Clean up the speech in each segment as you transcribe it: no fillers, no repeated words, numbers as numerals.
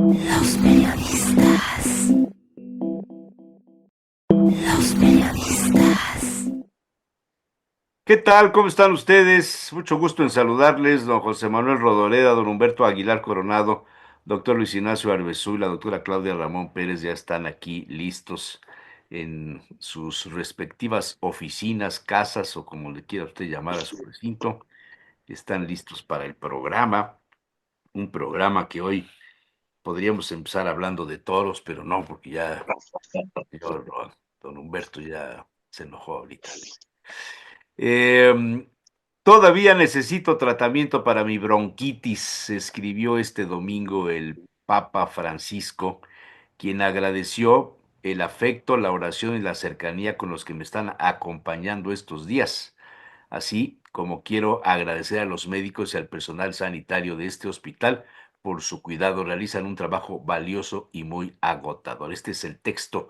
Los periodistas. Los periodistas. ¿Qué tal? ¿Cómo están ustedes? Mucho gusto en saludarles, don José Manuel Rodoreda, don Humberto Aguilar Coronado, doctor Luis Ignacio Arbezú y la doctora Claudia Ramón Pérez ya están aquí listos en sus respectivas oficinas, casas o como le quiera usted llamar a su recinto. Están listos para el programa, un programa que hoy podríamos empezar hablando de toros, pero no, porque ya señor don Humberto ya se enojó ahorita. Eh, Todavía necesito tratamiento para mi bronquitis, escribió este domingo el Papa Francisco, quien agradeció el afecto, la oración y la cercanía con los que me están acompañando estos días. Así como quiero agradecer a los médicos y al personal sanitario de este hospital por su cuidado, realizan un trabajo valioso y muy agotador. Este es el texto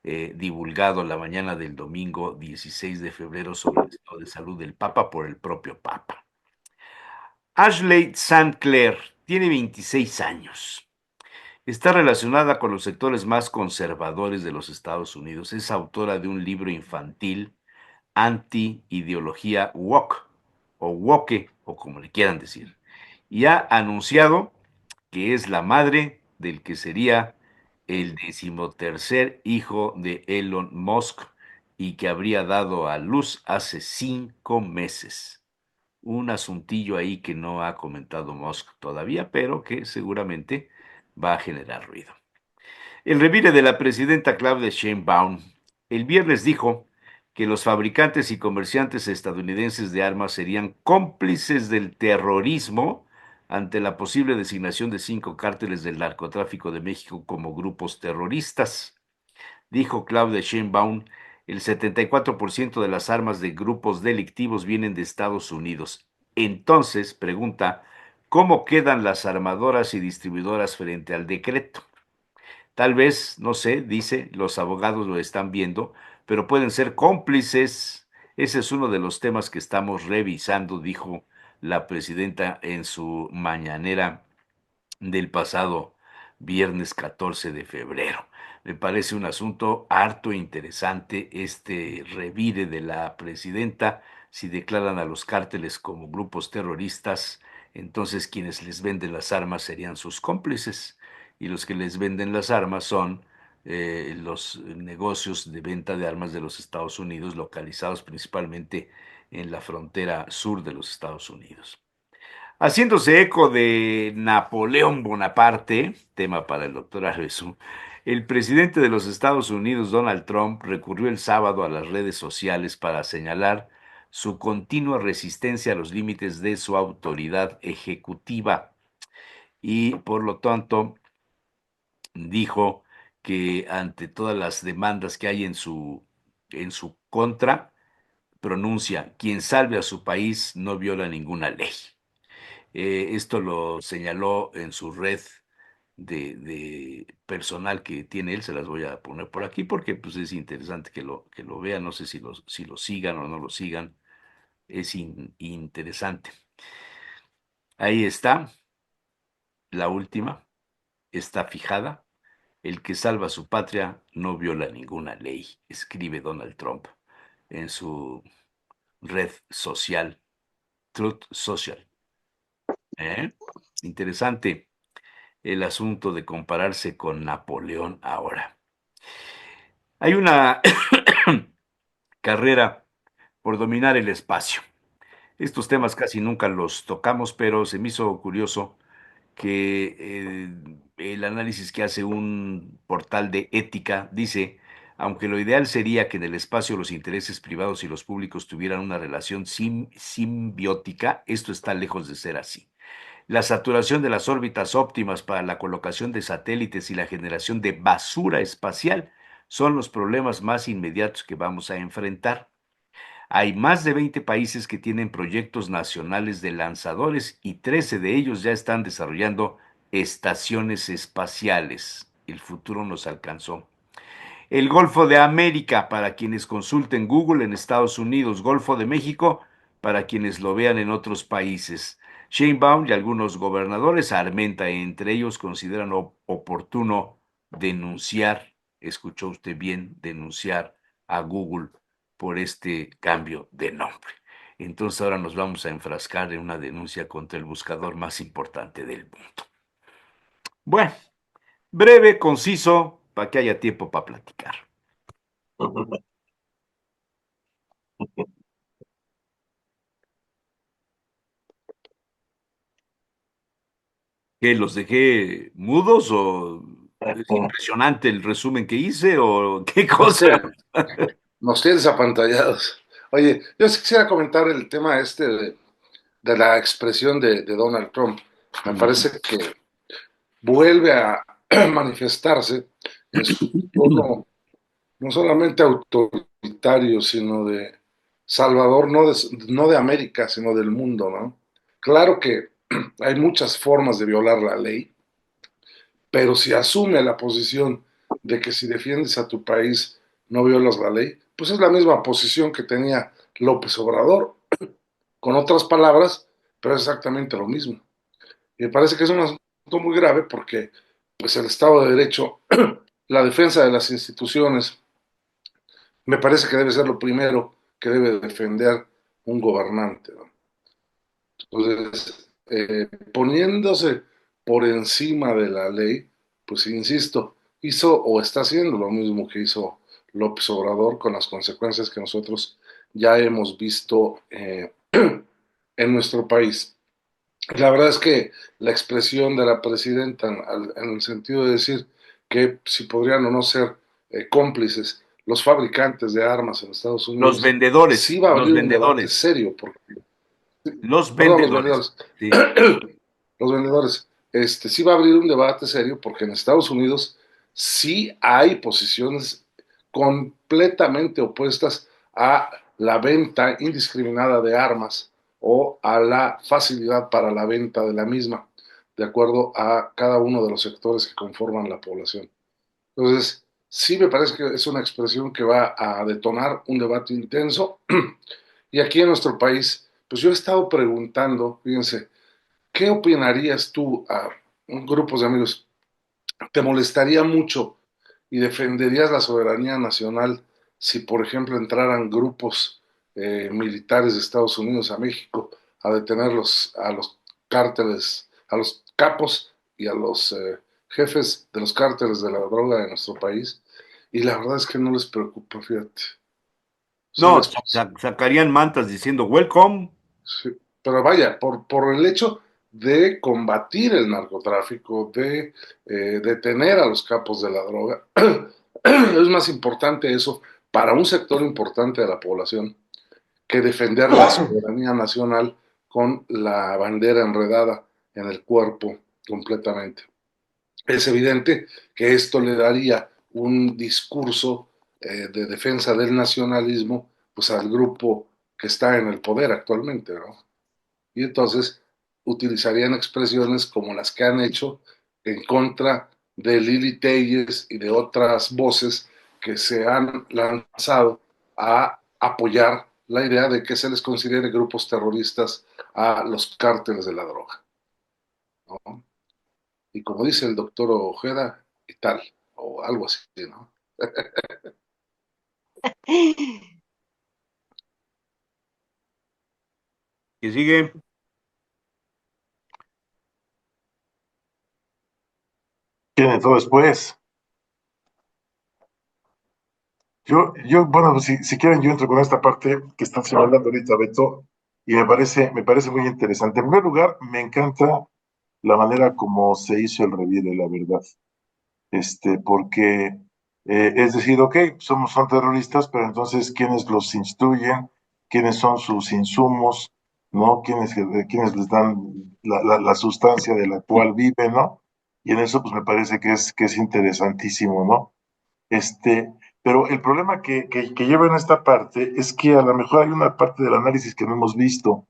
divulgado la mañana del domingo 16 de febrero sobre el estado de salud del Papa por el propio Papa. Ashley St. Clair tiene 26 años. Está relacionada con los sectores más conservadores de los Estados Unidos. Es autora de un libro infantil, Anti-ideología woke, o woke, o como le quieran decir. Y ha anunciado que es la madre del que sería el decimotercer hijo de Elon Musk y que habría dado a luz hace 5 meses. Un asuntillo ahí que no ha comentado Musk todavía, pero que seguramente va a generar ruido. El revire de la presidenta Claudia Sheinbaum el viernes dijo que los fabricantes y comerciantes estadounidenses de armas serían cómplices del terrorismo ante la posible designación de 5 cárteles del narcotráfico de México como grupos terroristas. Dijo Claudia Sheinbaum, el 74% de las armas de grupos delictivos vienen de Estados Unidos. Entonces, pregunta, ¿cómo quedan las armadoras y distribuidoras frente al decreto? Tal vez, no sé, dice, los abogados lo están viendo, pero pueden ser cómplices. Ese es uno de los temas que estamos revisando, dijo la presidenta en su mañanera del pasado viernes 14 de febrero. Me parece un asunto harto interesante este revire de la presidenta. Si declaran a los cárteles como grupos terroristas, entonces quienes les venden las armas serían sus cómplices y los que les venden las armas son los negocios de venta de armas de los Estados Unidos, localizados principalmente en la frontera sur de los Estados Unidos. Haciéndose eco de Napoleón Bonaparte, tema para el doctor Arrezu, el presidente de los Estados Unidos, Donald Trump, recurrió el sábado a las redes sociales para señalar su continua resistencia a los límites de su autoridad ejecutiva y, por lo tanto, dijo que ante todas las demandas que hay en su contra, pronuncia, quien salve a su país no viola ninguna ley. Esto lo señaló en su red de personal que tiene él, se las voy a poner por aquí porque pues, es interesante que lo vean, no sé si lo sigan o no lo sigan, es interesante. Ahí está, la última, está fijada, el que salva a su patria no viola ninguna ley, escribe Donald Trump en su red social, Truth Social. ¿Eh? Interesante el asunto de compararse con Napoleón ahora. Hay una carrera por dominar el espacio. Estos temas casi nunca los tocamos, pero se me hizo curioso que el análisis que hace un portal de ética dice, aunque lo ideal sería que en el espacio los intereses privados y los públicos tuvieran una relación simbiótica, esto está lejos de ser así. La saturación de las órbitas óptimas para la colocación de satélites y la generación de basura espacial son los problemas más inmediatos que vamos a enfrentar. Hay más de 20 países que tienen proyectos nacionales de lanzadores y 13 de ellos ya están desarrollando estaciones espaciales. El futuro nos alcanzó. El Golfo de América, para quienes consulten Google en Estados Unidos, Golfo de México, para quienes lo vean en otros países. Sheinbaum y algunos gobernadores, Armenta entre ellos, consideran oportuno denunciar, escuchó usted bien, denunciar a Google por este cambio de nombre. Entonces ahora nos vamos a enfrascar en una denuncia contra el buscador más importante del mundo. Bueno, breve, conciso, para que haya tiempo para platicar. ¿Qué, los dejé mudos o es impresionante el resumen que hice o qué cosa? Nos tienes apantallados. Oye, yo sí quisiera comentar el tema de la expresión de Donald Trump. Me parece que vuelve a manifestarse en su tono no solamente autoritario, sino de Salvador, no de América, sino del mundo, ¿no? Claro que hay muchas formas de violar la ley, pero si asume la posición de que si defiendes a tu país no violas la ley, pues es la misma posición que tenía López Obrador, con otras palabras, pero es exactamente lo mismo. Y me parece que es un asunto muy grave porque pues el Estado de Derecho, la defensa de las instituciones, me parece que debe ser lo primero que debe defender un gobernante, ¿no? Entonces, poniéndose por encima de la ley, pues insisto, hizo o está haciendo lo mismo que hizo López Obrador con las consecuencias que nosotros ya hemos visto en nuestro país. La verdad es que la expresión de la presidenta en el sentido de decir que si podrían o no ser cómplices los fabricantes de armas en Estados Los Unidos, sí vendedores, va a los abrir un debate vendedores, serio, porque, los perdón, los vendedores. vendedores, Sí. los vendedores, sí va a abrir un debate serio porque en Estados Unidos sí hay posiciones completamente opuestas a la venta indiscriminada de armas o a la facilidad para la venta de la misma, de acuerdo a cada uno de los sectores que conforman la población. Entonces, sí me parece que es una expresión que va a detonar un debate intenso. Y aquí en nuestro país, pues yo he estado preguntando, fíjense, ¿qué opinarías tú a grupos de amigos? ¿Te molestaría mucho y defenderías la soberanía nacional si, por ejemplo, entraran grupos militares de Estados Unidos a México a detener a los cárteles, a los capos y a los jefes de los cárteles de la droga de nuestro país? Y la verdad es que no les preocupa, fíjate. Sí No, les, sacarían mantas diciendo welcome. sí, pero vaya, por el hecho de combatir el narcotráfico, de detener a los capos de la droga, es más importante eso para un sector importante de la población que defender la soberanía nacional con la bandera enredada en el cuerpo completamente. Es evidente que esto le daría un discurso de defensa del nacionalismo pues al grupo que está en el poder actualmente, ¿no? Y entonces utilizarían expresiones como las que han hecho en contra de Lili Telles y de otras voces que se han lanzado a apoyar la idea de que se les considere grupos terroristas a los cárteles de la droga, ¿no? Y como dice el doctor Ojeda, y tal, o algo así, ¿no? Que sigue. Tiene todo después. Bueno, si quieren, yo entro con esta parte que están señalando ahorita, Beto, y me parece muy interesante. En primer lugar, me encanta la manera como se hizo el reviere, la verdad. Porque es decir, ok, son terroristas, pero entonces, ¿quiénes los instruyen? ¿Quiénes son sus insumos? ¿No? ¿Quiénes les dan la sustancia de la cual viven? ¿No? Y en eso, pues me parece que es interesantísimo, ¿no? Este, pero el problema que lleva en esta parte es que a lo mejor hay una parte del análisis que no hemos visto.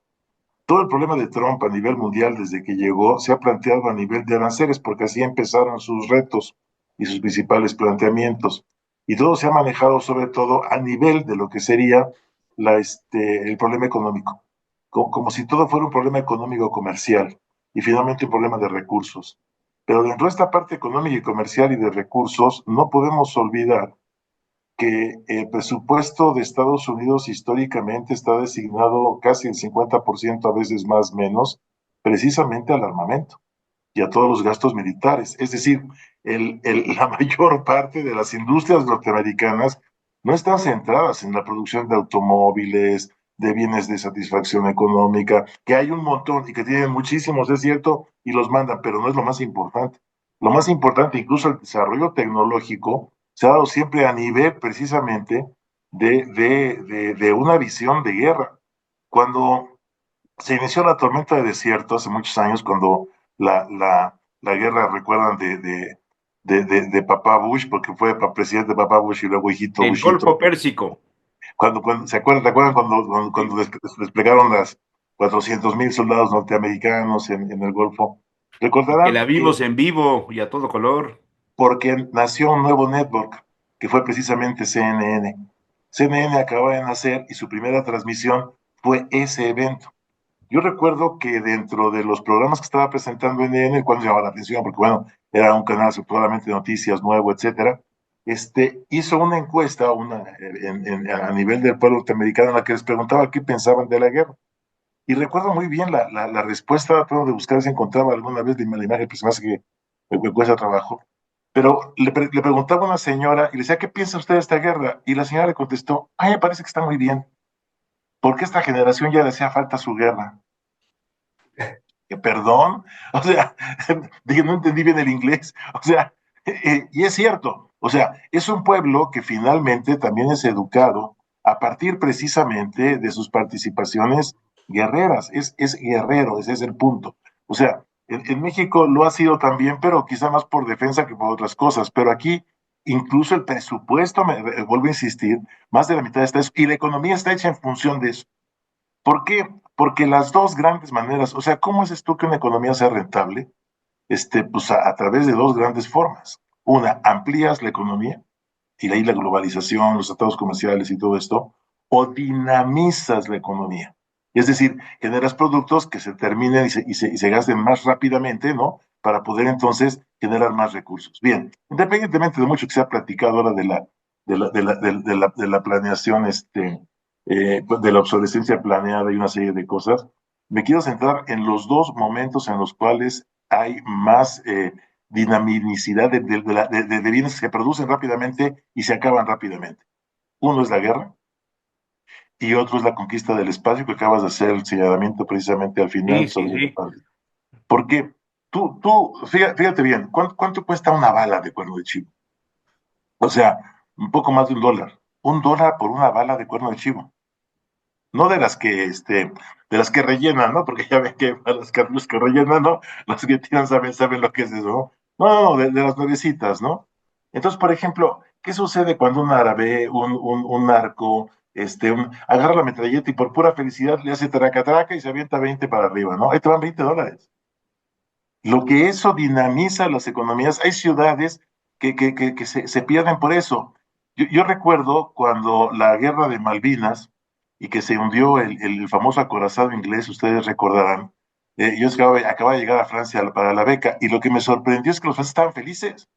Todo el problema de Trump a nivel mundial desde que llegó se ha planteado a nivel de aranceles, porque así empezaron sus retos y sus principales planteamientos. Y todo se ha manejado sobre todo a nivel de lo que sería el problema económico. como si todo fuera un problema económico comercial y finalmente un problema de recursos. Pero dentro de esta parte económica y comercial y de recursos, no podemos olvidar que el presupuesto de Estados Unidos históricamente está designado casi el 50%, a veces más menos, precisamente al armamento y a todos los gastos militares. Es decir, la mayor parte de las industrias norteamericanas no están centradas en la producción de automóviles, de bienes de satisfacción económica, que hay un montón y que tienen muchísimos, es cierto, y los mandan, pero no es lo más importante. Lo más importante, incluso el desarrollo tecnológico, se ha dado siempre a nivel precisamente de una visión de guerra. Cuando se inició la tormenta de desierto hace muchos años, cuando la guerra, recuerdan, de Papá Bush, porque fue presidente Papá Bush y luego hijito El Golfo Bushito. Pérsico. ¿Se acuerdan cuando desplegaron las 400,000 soldados norteamericanos en el Golfo? Que la Recordarán que vimos en vivo y a todo color. porque nació un nuevo network, que fue precisamente CNN. CNN acaba de nacer y su primera transmisión fue ese evento. Yo recuerdo que dentro de los programas que estaba presentando NN, el cual me llamaba la atención, porque bueno, era un canal probablemente de noticias nuevo, etcétera, hizo una encuesta a nivel del pueblo norteamericano en la que les preguntaba qué pensaban de la guerra. Y recuerdo muy bien la respuesta, tratando de buscar si encontraba alguna vez la imagen, pues más que me cuesta trabajo. Pero le preguntaba a una señora y le decía, ¿qué piensa usted de esta guerra? Y la señora le contestó, ay, me parece que está muy bien, porque a esta generación ya le hacía falta su guerra. ¿Qué, perdón? O sea, dije, no entendí bien el inglés. O sea, y es cierto, o sea, es un pueblo que finalmente también es educado a partir precisamente de sus participaciones guerreras. Es guerrero, ese es el punto. O sea, en México lo ha sido también, pero quizá más por defensa que por otras cosas. Pero aquí, incluso el presupuesto, vuelvo a insistir, más de la mitad está eso, y la economía está hecha en función de eso. ¿Por qué? Porque las dos grandes maneras, o sea, ¿cómo haces tú que una economía sea rentable? Pues a través de dos grandes formas. Una, amplías la economía, y de ahí la globalización, los tratados comerciales y todo esto, o dinamizas la economía. Es decir, generas productos que se terminen y se gasten más rápidamente, ¿no? Para poder entonces generar más recursos. Bien, independientemente de mucho que se ha platicado ahora de la planeación, de la obsolescencia planeada y una serie de cosas, me quiero centrar en los dos momentos en los cuales hay más dinamicidad de bienes que se producen rápidamente y se acaban rápidamente. Uno es la guerra y otro es la conquista del espacio, que acabas de hacer el señalamiento precisamente al Sí, final sí, sobre esa sí. parte. Porque fíjate bien, ¿cuánto cuesta una bala de cuerno de chivo? O sea, un poco más de $1. $1 por una bala de cuerno de chivo. No de las que rellenan, ¿no? Porque ya ven que a los que rellenan, ¿no? Los que tiran saben lo que es eso, ¿no? No, de las nuevecitas, ¿no? Entonces, por ejemplo, ¿qué sucede cuando un árabe, un narco, agarra la metralleta y por pura felicidad le hace traca traca y se avienta 20 para arriba, ¿no? Ahí te van $20. Lo que eso dinamiza las economías, hay ciudades que se pierden por eso. Yo recuerdo cuando la guerra de Malvinas y que se hundió el famoso acorazado inglés, ustedes recordarán, yo acababa de llegar a Francia para la beca y lo que me sorprendió es que los franceses estaban felices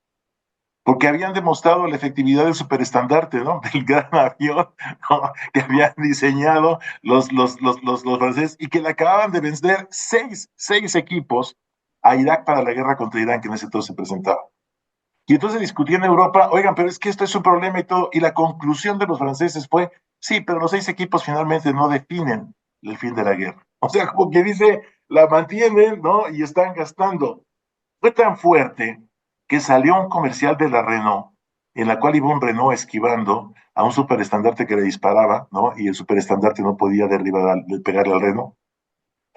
porque habían demostrado la efectividad del superestandarte, ¿no? Del gran avión, ¿no? Que habían diseñado los franceses y que le acababan de vencer seis equipos a Irak para la guerra contra Irán que en ese entonces se presentaba. Y entonces discutía en Europa, oigan, pero es que esto es un problema y todo, y la conclusión de los franceses fue, sí, pero los 6 equipos finalmente no definen el fin de la guerra. O sea, como que dice, la mantienen, ¿no? Y están gastando. Fue tan fuerte que salió un comercial de la Renault, en la cual iba un Renault esquivando a un superestandarte que le disparaba, ¿no? Y el superestandarte no podía pegarle al Renault.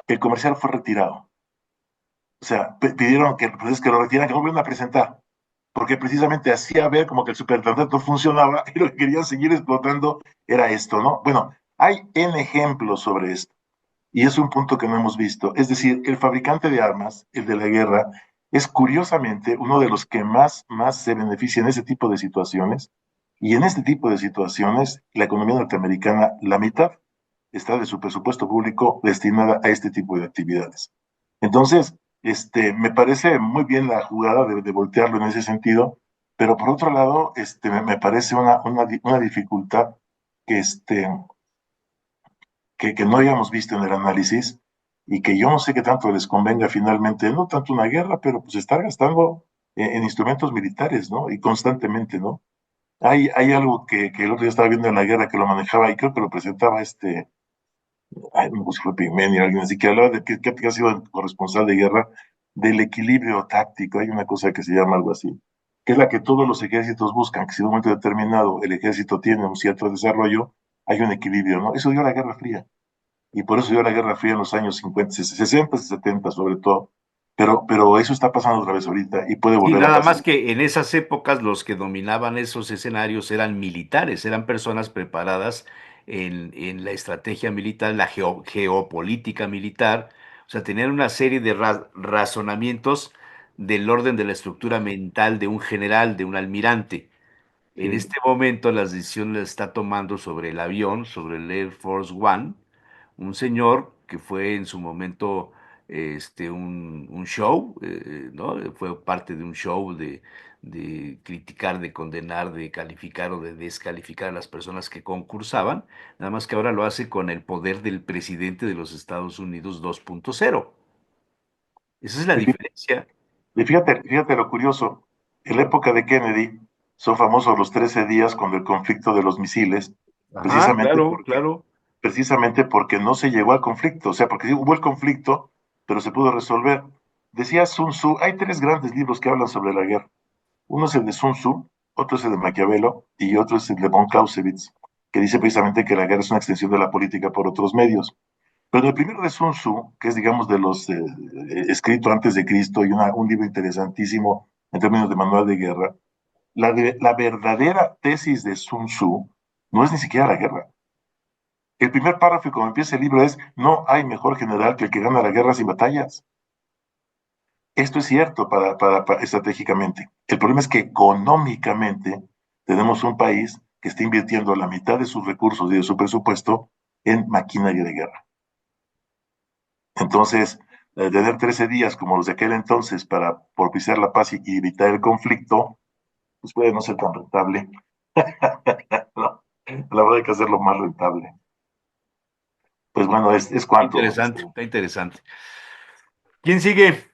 El comercial fue retirado. O sea, pidieron que lo retiraran, que no volvieran a presentar, porque precisamente hacía ver como que el superestandarte no funcionaba y lo que querían seguir explotando era esto, ¿no? Bueno, hay N ejemplos sobre esto. Y es un punto que no hemos visto. Es decir, el fabricante de armas, el de la guerra, es curiosamente uno de los que más se beneficia en ese tipo de situaciones. Y en este tipo de situaciones, la economía norteamericana, la mitad está de su presupuesto público destinada a este tipo de actividades. Entonces, me parece muy bien la jugada de voltearlo en ese sentido, pero por otro lado, me parece una dificultad que, que no habíamos visto en el análisis y que yo no sé qué tanto les convenga finalmente, no tanto una guerra, pero pues estar gastando en instrumentos militares, ¿no? Y constantemente, ¿no? Hay algo que el otro día estaba viendo en la guerra que lo manejaba y creo que lo presentaba ay, no sé si fue Pigmeni o alguien así, que hablaba de que ha sido el corresponsal de guerra, del equilibrio táctico. Hay una cosa que se llama algo así, que es la que todos los ejércitos buscan, que si en un momento determinado el ejército tiene un cierto desarrollo, hay un equilibrio, ¿no? Eso dio la Guerra Fría. Y por eso dio la Guerra Fría en los años 50, 60, 70 sobre todo. Pero eso está pasando otra vez ahorita y puede Y volver a nada pasar. más que en esas épocas los que dominaban esos escenarios eran militares, eran personas preparadas en la estrategia militar, la geopolítica militar, o sea, tenían una serie de razonamientos del orden de la estructura mental de un general, de un almirante. En Sí. este momento las decisiones las está tomando sobre el avión, sobre el Air Force One, un señor que fue en su momento un show, ¿no? Fue parte de un show de criticar, de condenar, de calificar o de descalificar a las personas que concursaban, nada más que ahora lo hace con el poder del presidente de los Estados Unidos 2.0. Esa es la Y diferencia. fíjate lo curioso. En la época de Kennedy son famosos los 13 días con el conflicto de los misiles, Ajá, precisamente claro, porque, claro. precisamente porque no se llegó al conflicto. O sea, porque sí hubo el conflicto, pero se pudo resolver. Decía Sun Tzu, hay tres grandes libros que hablan sobre la guerra. Uno es el de Sun Tzu, otro es el de Maquiavelo y otro es el de von Clausewitz, que dice precisamente que la guerra es una extensión de la política por otros medios. Pero el primero de Sun Tzu, que es, digamos, de los escrito antes de Cristo y un libro interesantísimo en términos de manual de guerra, la verdadera tesis de Sun Tzu no es ni siquiera la guerra. El primer párrafo, y como empieza el libro, es: no hay mejor general que el que gana la guerra sin batallas. Esto es cierto estratégicamente. El problema es que económicamente tenemos un país que está invirtiendo la mitad de sus recursos y de su presupuesto en maquinaria de guerra. Entonces, tener 13 días como los de aquel entonces para propiciar la paz y evitar el conflicto, pues puede no ser tan rentable. No, la verdad hay que hacerlo más rentable. Pues bueno, es cuanto. Interesante, está interesante. ¿Quién sigue?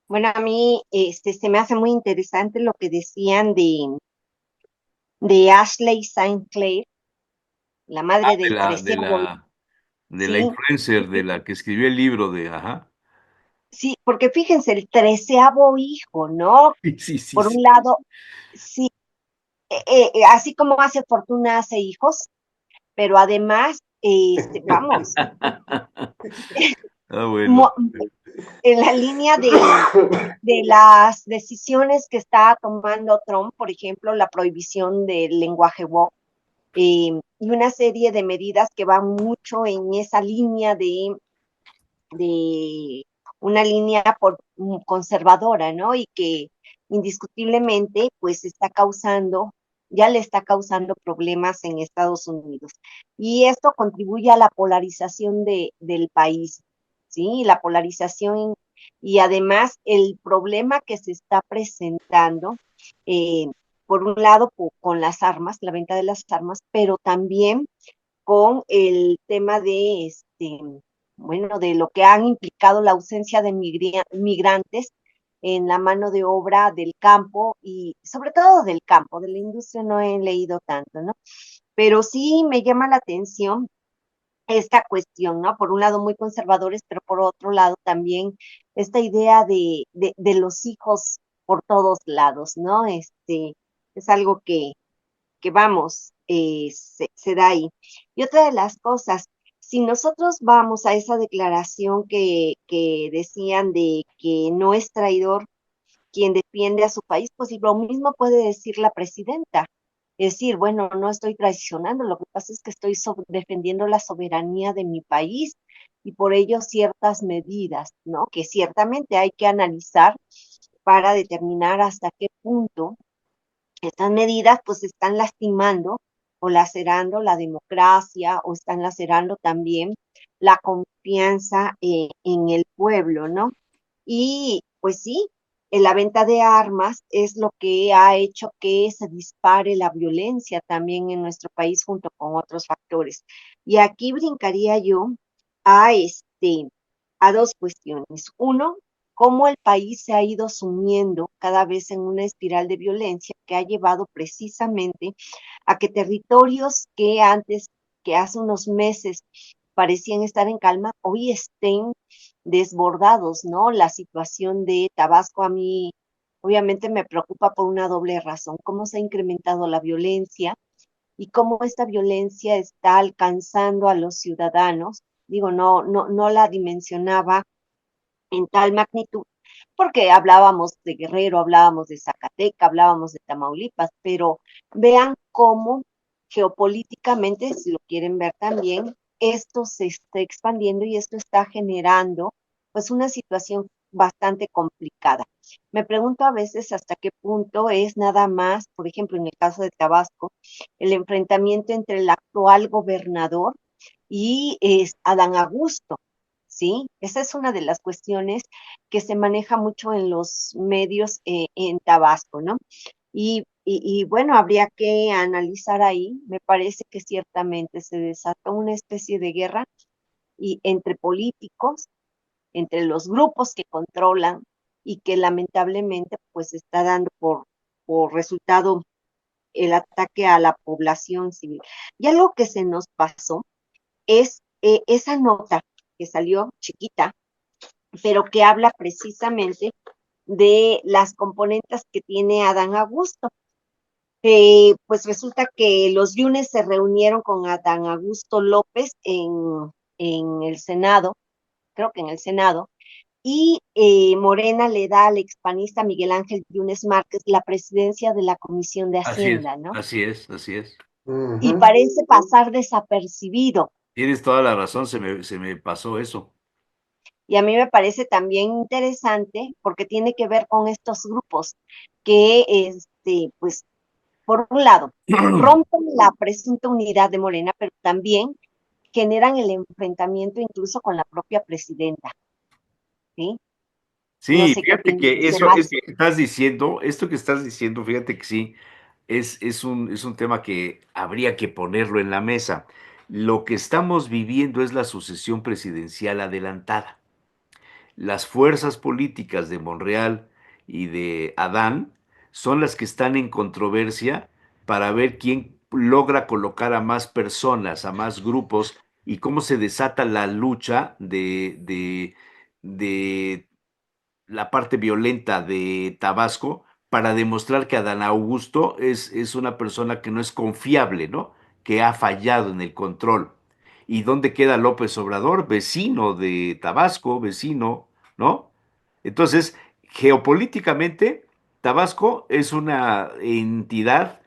Bueno, a mí se me hace muy interesante lo que decían de Ashley St. Clair, la Ah, madre de del la, de treceavo, la, de la sí, influencer, de la que escribió el libro de, ajá. sí, porque fíjense, el treceavo hijo, ¿no? Sí, sí, sí, Por un sí. lado, sí, así como hace fortuna, hace hijos, pero además, vamos, Ah, bueno. mo- en la línea de las decisiones que está tomando Trump, por ejemplo, la prohibición del lenguaje woke, y una serie de medidas que van mucho en esa línea de una línea conservadora, ¿no? Y que indiscutiblemente pues ya le está causando problemas en Estados Unidos. Y esto contribuye a la polarización del país, ¿sí? La polarización y además el problema que se está presentando, eh, por un lado con las armas, la venta de las armas, pero también con el tema bueno, de lo que han implicado la ausencia de migrantes en la mano de obra del campo y sobre todo del campo, de la industria no he leído tanto, ¿no? Pero sí me llama la atención esta cuestión, ¿no? Por un lado muy conservadores, pero por otro lado también esta idea de los hijos por todos lados, ¿no? Es algo que vamos, se da ahí. Y otra de las cosas, si nosotros vamos a esa declaración que decían de que no es traidor quien defiende a su país, pues lo mismo puede decir la presidenta. Es decir, bueno, no estoy traicionando, lo que pasa es que estoy defendiendo la soberanía de mi país y por ello ciertas medidas, ¿no? Que ciertamente hay que analizar para determinar hasta qué punto estas medidas pues están lastimando o lacerando la democracia o están lacerando también la confianza en el pueblo, ¿no? Y pues sí, la venta de armas es lo que ha hecho que se dispare la violencia también en nuestro país junto con otros factores. Y aquí brincaría yo a a dos cuestiones. Uno, cómo el país se ha ido sumiendo cada vez en una espiral de violencia que ha llevado precisamente a que territorios que hace unos meses parecían estar en calma, hoy estén desbordados, ¿no? La situación de Tabasco a mí obviamente me preocupa por una doble razón, cómo se ha incrementado la violencia y cómo esta violencia está alcanzando a los ciudadanos. Digo, no la dimensionaba en tal magnitud, porque hablábamos de Guerrero, hablábamos de Zacatecas, hablábamos de Tamaulipas, pero vean cómo geopolíticamente, si lo quieren ver también, esto se está expandiendo y esto está generando pues una situación bastante complicada. Me pregunto a veces hasta qué punto es nada más, por ejemplo, en el caso de Tabasco, el enfrentamiento entre el actual gobernador y es Adán Augusto, ¿sí? Esa es una de las cuestiones que se maneja mucho en los medios en Tabasco, ¿no? Y bueno, habría que analizar ahí, me parece que ciertamente se desató una especie de guerra y entre políticos, entre los grupos que controlan y que lamentablemente pues está dando por resultado el ataque a la población civil. Y algo que se nos pasó es esa nota que salió chiquita, pero que habla precisamente de las componentes que tiene Adán Augusto. Pues resulta que los Yunes se reunieron con Adán Augusto López en el Senado, creo que en el Senado, y Morena le da al expanista Miguel Ángel Yunes Márquez la presidencia de la Comisión de Así es, Hacienda, ¿no? así es, así es. Y Ujú. parece pasar desapercibido. Tienes toda la razón, se me pasó eso. Y a mí me parece también interesante porque tiene que ver con estos grupos que, pues, por un lado, rompen la presunta unidad de Morena, pero también generan el enfrentamiento incluso con la propia presidenta, ¿sí? No Sí, sé qué fíjate opinan que los eso es demás. que estás diciendo, esto que estás diciendo, fíjate que sí, es un tema que habría que ponerlo en la mesa. Lo que estamos viviendo es la sucesión presidencial adelantada. Las fuerzas políticas de Monreal y de Adán son las que están en controversia para ver quién logra colocar a más personas, a más grupos, y cómo se desata la lucha de la parte violenta de Tabasco para demostrar que Adán Augusto es una persona que no es confiable, ¿no? Que ha fallado en el control. ¿Y dónde queda López Obrador? Vecino de Tabasco, vecino, ¿no? Entonces, geopolíticamente, Tabasco es una entidad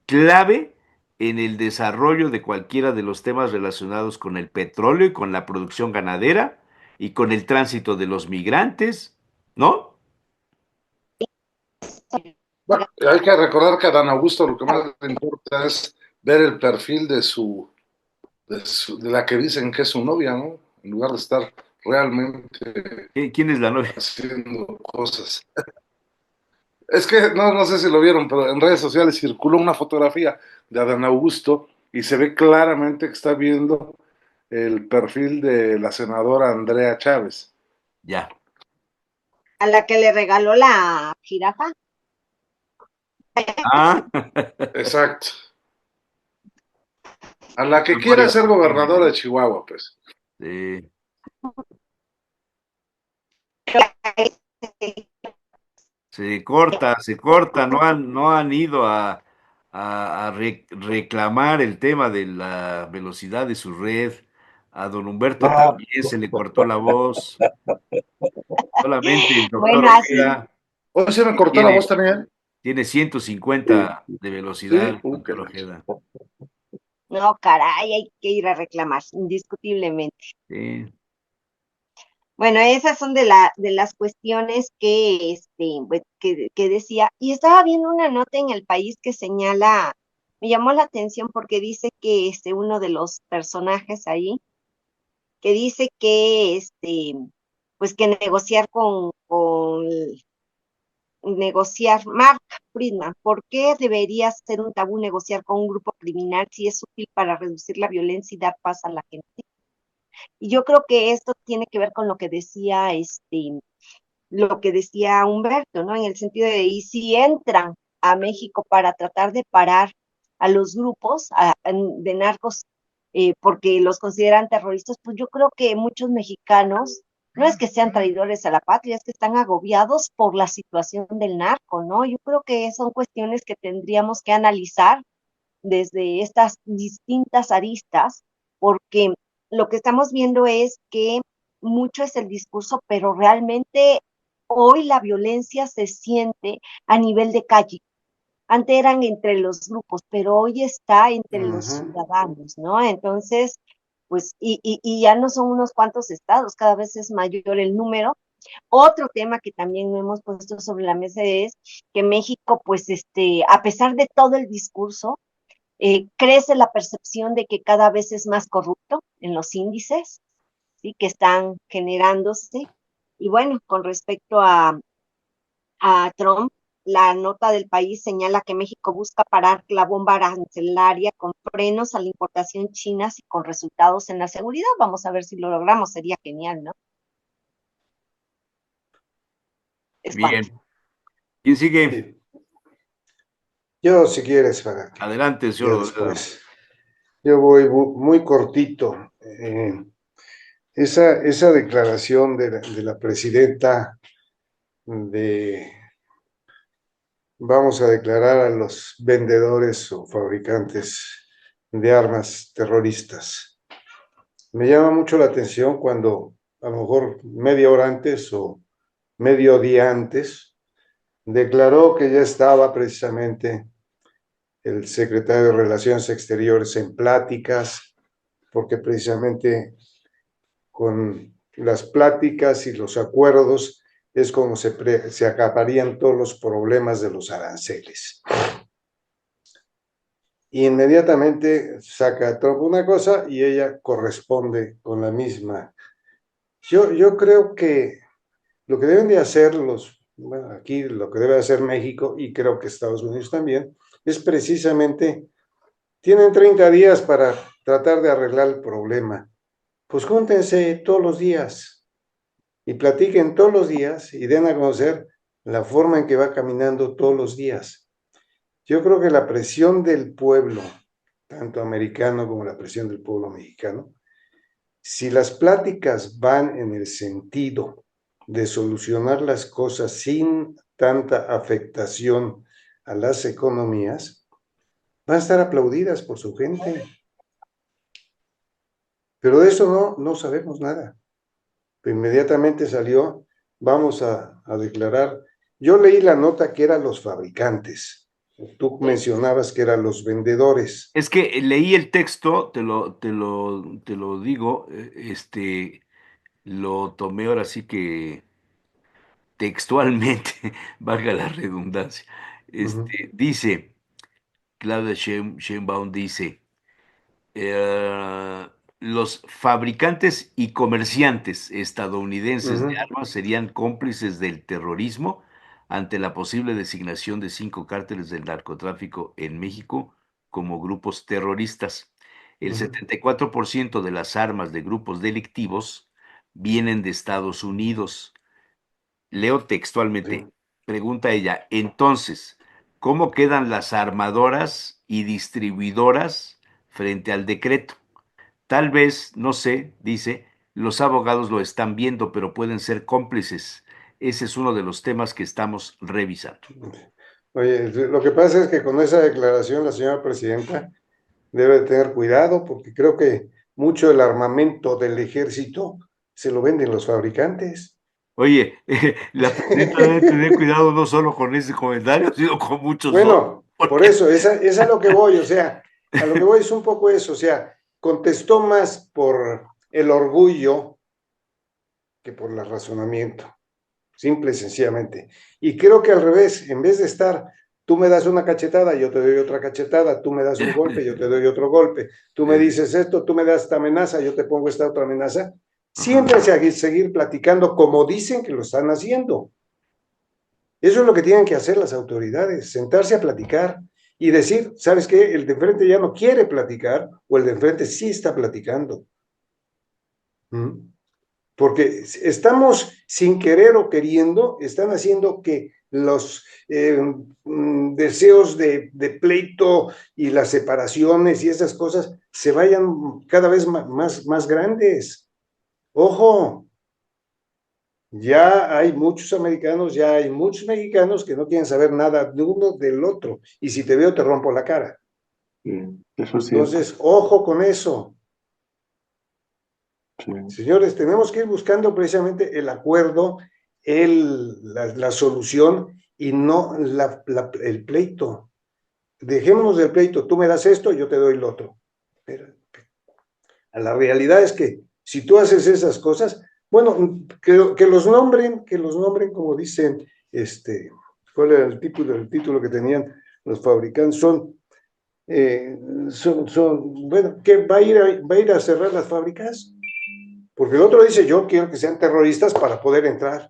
clave en el desarrollo de cualquiera de los temas relacionados con el petróleo y con la producción ganadera y con el tránsito de los migrantes, ¿no? Bueno, hay que recordar que a Dan Augusto lo que más le importa es ver el perfil de la que dicen que es su novia, ¿no? En lugar de estar realmente ¿Quién es la novia? haciendo cosas. Es que no sé si lo vieron, pero en redes sociales circuló una fotografía de Adán Augusto y se ve claramente que está viendo el perfil de la senadora Andrea Chávez. Ya. A la que le regaló la jirafa. Ah, Exacto. A la que quiera ser gobernadora de Chihuahua, pues. sí. Se corta, no han ido a reclamar el tema de la velocidad de su red. A don Humberto Ah, también se le cortó la voz. Solamente el doctor Bueno, así, Ojeda Hoy se me cortó la tiene, voz también. tiene 150 de velocidad, Sí, el doctor qué la Ojeda. no, caray, hay que ir a reclamar, indiscutiblemente. Sí. Bueno, esas son de las cuestiones que, pues, que decía, y estaba viendo una nota en el país que señala me llamó la atención porque dice que uno de los personajes ahí, que dice que pues que negociar, Mark Friedman, ¿por qué debería ser un tabú negociar con un grupo criminal si es útil para reducir la violencia y dar paz a la gente? Y yo creo que esto tiene que ver con lo que decía Humberto, ¿no? En el sentido de, y si entran a México para tratar de parar a los grupos de narcos porque los consideran terroristas, pues yo creo que muchos mexicanos no es que sean traidores a la patria, es que están agobiados por la situación del narco, ¿no? Yo creo que son cuestiones que tendríamos que analizar desde estas distintas aristas, porque lo que estamos viendo es que mucho es el discurso, pero realmente hoy la violencia se siente a nivel de calle. Antes eran entre los grupos, pero hoy está entre los Ujú. ciudadanos, ¿no? Entonces, pues, y ya no son unos cuantos estados, cada vez es mayor el número. Otro tema que también no hemos puesto sobre la mesa es que México, pues, a pesar de todo el discurso, crece la percepción de que cada vez es más corrupto en los índices, ¿sí? Que están generándose. Y bueno, con respecto a Trump, la nota del país señala que México busca parar la bomba arancelaria con frenos a la importación china y con resultados en la seguridad. Vamos a ver si lo logramos, sería genial, ¿no? Es cuanto. Bien. ¿Quién sigue? Sí. Yo, si quieres, para que Adelante, señor ya Robledo. después. Yo voy muy cortito. Esa declaración de la presidenta de vamos a declarar a los vendedores o fabricantes de armas terroristas. Me llama mucho la atención cuando a lo mejor media hora antes o medio día antes declaró que ya estaba precisamente el secretario de Relaciones Exteriores en pláticas, porque precisamente con las pláticas y los acuerdos es como se acaparían todos los problemas de los aranceles. Y inmediatamente saca Trump una cosa y ella corresponde con la misma. Yo creo que lo que deben de hacer bueno, aquí lo que debe hacer México y creo que Estados Unidos también, es precisamente, tienen 30 días para tratar de arreglar el problema. Pues júntense todos los días y platiquen todos los días y den a conocer la forma en que va caminando todos los días. Yo creo que la presión del pueblo, tanto americano como la presión del pueblo mexicano, si las pláticas van en el sentido de solucionar las cosas sin tanta afectación a las economías, van a estar aplaudidas por su gente. Pero de eso no sabemos nada. Inmediatamente salió, vamos a declarar. Yo leí la nota que eran los fabricantes. Tú mencionabas que eran los vendedores. Es que leí el texto, te lo digo, lo tomé ahora sí que textualmente, valga la redundancia. Uh-huh. Dice, Claudia Sheinbaum dice, los fabricantes y comerciantes estadounidenses de Uh-huh. armas serían cómplices del terrorismo ante la posible designación de 5 cárteles del narcotráfico en México como grupos terroristas. El Uh-huh. 74% de las armas de grupos delictivos vienen de Estados Unidos. Leo Sí. textualmente, pregunta ella, entonces, ¿cómo quedan las armadoras y distribuidoras frente al decreto? Tal vez, no sé, dice, los abogados lo están viendo, pero pueden ser cómplices. Ese es uno de los temas que estamos revisando. Oye, lo que pasa es que con esa declaración la señora presidenta debe tener cuidado porque creo que mucho del armamento del ejército se lo venden los fabricantes. Oye, la presidenta debe tener cuidado no solo con ese comentario, sino con muchos otros. Bueno, por eso, esa es a lo que voy, o sea, a lo que voy es un poco eso, o sea, contestó más por el orgullo que por el razonamiento, simple y sencillamente. Y creo que al revés, en vez de estar tú me das una cachetada, yo te doy otra cachetada, tú me das un golpe, yo te doy otro golpe, tú me dices esto, tú me das esta amenaza, yo te pongo esta otra amenaza. Siempre seguir platicando como dicen que lo están haciendo. Eso es lo que tienen que hacer las autoridades, sentarse a platicar y decir, ¿sabes qué? El de enfrente ya no quiere platicar o el de enfrente sí está platicando. Porque estamos sin querer o queriendo, están haciendo que los deseos de pleito y las separaciones y esas cosas se vayan cada vez más grandes. Ojo, ya hay muchos americanos, ya hay muchos mexicanos que no quieren saber nada de uno del otro, y si te veo te rompo la cara. Sí, eso es cierto. Entonces, ojo con eso. Sí. Señores, tenemos que ir buscando precisamente el acuerdo, la solución y no el pleito. Dejémonos del pleito, tú me das esto, yo te doy lo otro. Pero la realidad es que si tú haces esas cosas, bueno, que los nombren como dicen, ¿cuál era el título que tenían los fabricantes? Bueno, ¿qué va a ir a cerrar las fábricas? Porque el otro dice, yo quiero que sean terroristas para poder entrar.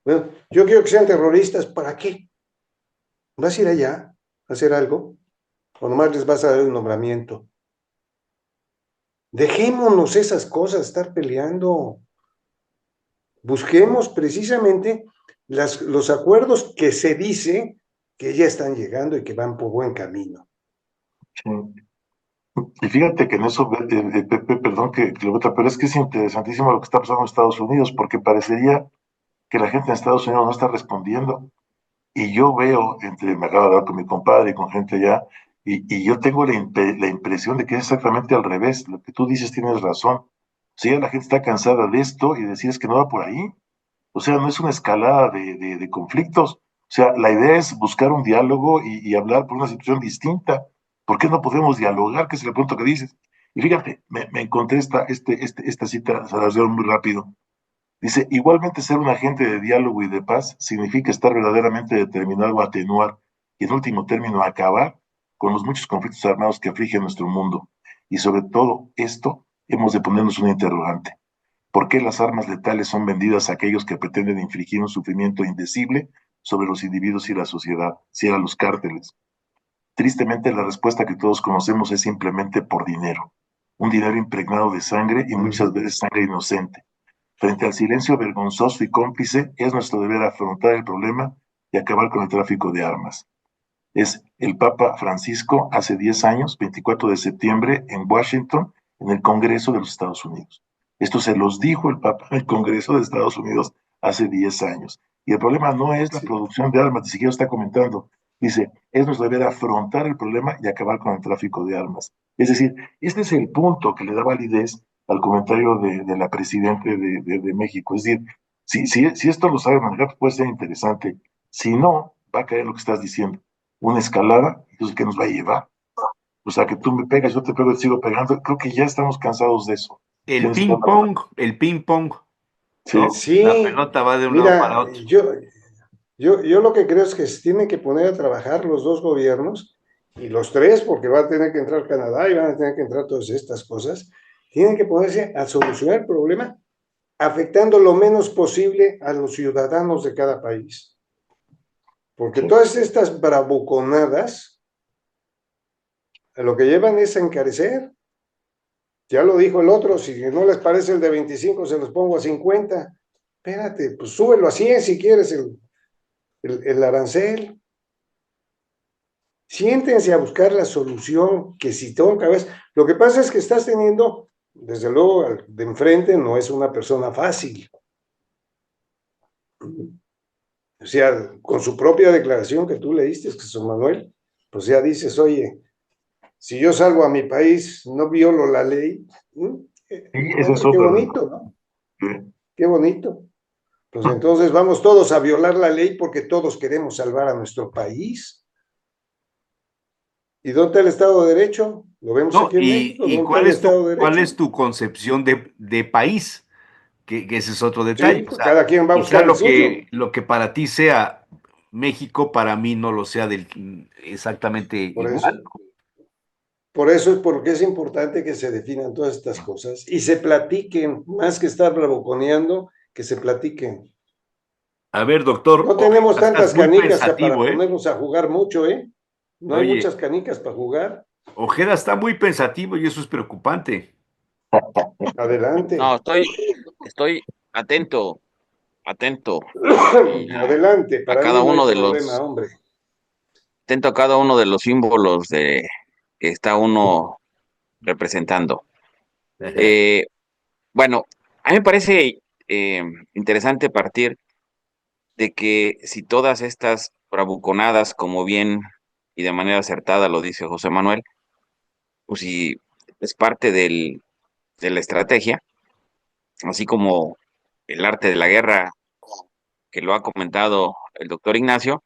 Bueno, yo quiero que sean terroristas, ¿para qué? ¿Vas a ir allá a hacer algo? ¿O nomás les vas a dar el nombramiento? Dejémonos esas cosas, estar peleando. Busquemos precisamente los acuerdos que se dice que ya están llegando y que van por buen camino. Sí. Y fíjate que en eso, Pepe, perdón que lo meta, pero es que es interesantísimo lo que está pasando en Estados Unidos, porque parecería que la gente en Estados Unidos no está respondiendo. Y yo veo, me acabo de hablar con mi compadre y con gente allá, y yo tengo la impresión de que es exactamente al revés. Lo que tú dices tienes razón. O sea, ya la gente está cansada de esto y decir es que no va por ahí. O sea, no es una escalada de conflictos. O sea, la idea es buscar un diálogo y hablar por una situación distinta. ¿Por qué no podemos dialogar? Que es el punto que dices. Y fíjate, me encontré esta cita, se las leo muy rápido. Dice, igualmente ser un agente de diálogo y de paz significa estar verdaderamente determinado a atenuar y en último término a acabar con los muchos conflictos armados que afligen nuestro mundo. Y sobre todo esto hemos de ponernos un interrogante. ¿Por qué las armas letales son vendidas a aquellos que pretenden infligir un sufrimiento indecible sobre los individuos y la sociedad, si a los cárteles? Tristemente, la respuesta que todos conocemos es simplemente por dinero. Un dinero impregnado de sangre y muchas veces sangre inocente. Frente al silencio vergonzoso y cómplice, es nuestro deber afrontar el problema y acabar con el tráfico de armas. Es el Papa Francisco hace 10 años, 24 de septiembre, en Washington, en el Congreso de los Estados Unidos. Esto se los dijo el Papa en el Congreso de Estados Unidos hace 10 años. Y el problema no es la producción de armas, ni siquiera está comentando. Dice, es nuestro deber afrontar el problema y acabar con el tráfico de armas. Es decir, este es el punto que le da validez al comentario de la presidenta de México. Es decir, si esto lo sabe manejar, pues puede ser interesante. Si no, va a caer lo que estás diciendo. Una escalada, entonces, ¿qué nos va a llevar? O sea, que tú me pegas, yo te pego y te sigo pegando. Creo que ya estamos cansados de eso. El ping pong. Sí, ¿no? sí. La pelota va de un lado para otro. Yo lo que creo es que se tienen que poner a trabajar los dos gobiernos y los tres, porque va a tener que entrar Canadá y van a tener que entrar todas estas cosas, tienen que ponerse a solucionar el problema afectando lo menos posible a los ciudadanos de cada país. Porque todas estas bravuconadas lo que llevan es a encarecer. Ya lo dijo el otro, si no les parece el de 25, se los pongo a 50. Espérate, pues súbelo a 100 si quieres el arancel. Siéntense a buscar la solución, que si tengo cabeza. Lo que pasa es que estás teniendo, desde luego, de enfrente no es una persona fácil. O sea, con su propia declaración que tú leíste, Jesús Manuel, pues ya dices, oye, si yo salgo a mi país, no violo la ley. Qué bonito, ¿no? Sí. Qué bonito. Pues entonces vamos todos a violar la ley porque todos queremos salvar a nuestro país. ¿Y dónde está el Estado de Derecho? Lo vemos aquí en México. ¿Y cuál es tu concepción de país? Que ese es otro detalle. Sí, pues cada quien va a buscar lo que para ti sea México para mí no lo sea exactamente Por igual. eso, por eso es porque es importante que se definan todas estas cosas y se platiquen, más que estar bravuconeando, que se platiquen. A ver, doctor, No tenemos estás tantas muy canicas para pensativo, ¿eh? ponernos a jugar mucho, ¿eh? No hay Oye, muchas canicas para jugar. Ojeda está muy pensativo y eso es preocupante. No, Adelante. estoy atento, atento Adelante. a Para mí cada no hay uno de problema, los, hombre. atento a cada uno de los símbolos de que está uno representando. Eh, bueno, a mí me parece eh, interesante partir de que si todas estas bravuconadas, como bien y de manera acertada lo dice José Manuel, pues si es parte de la estrategia, así como el arte de la guerra que lo ha comentado el doctor Ignacio,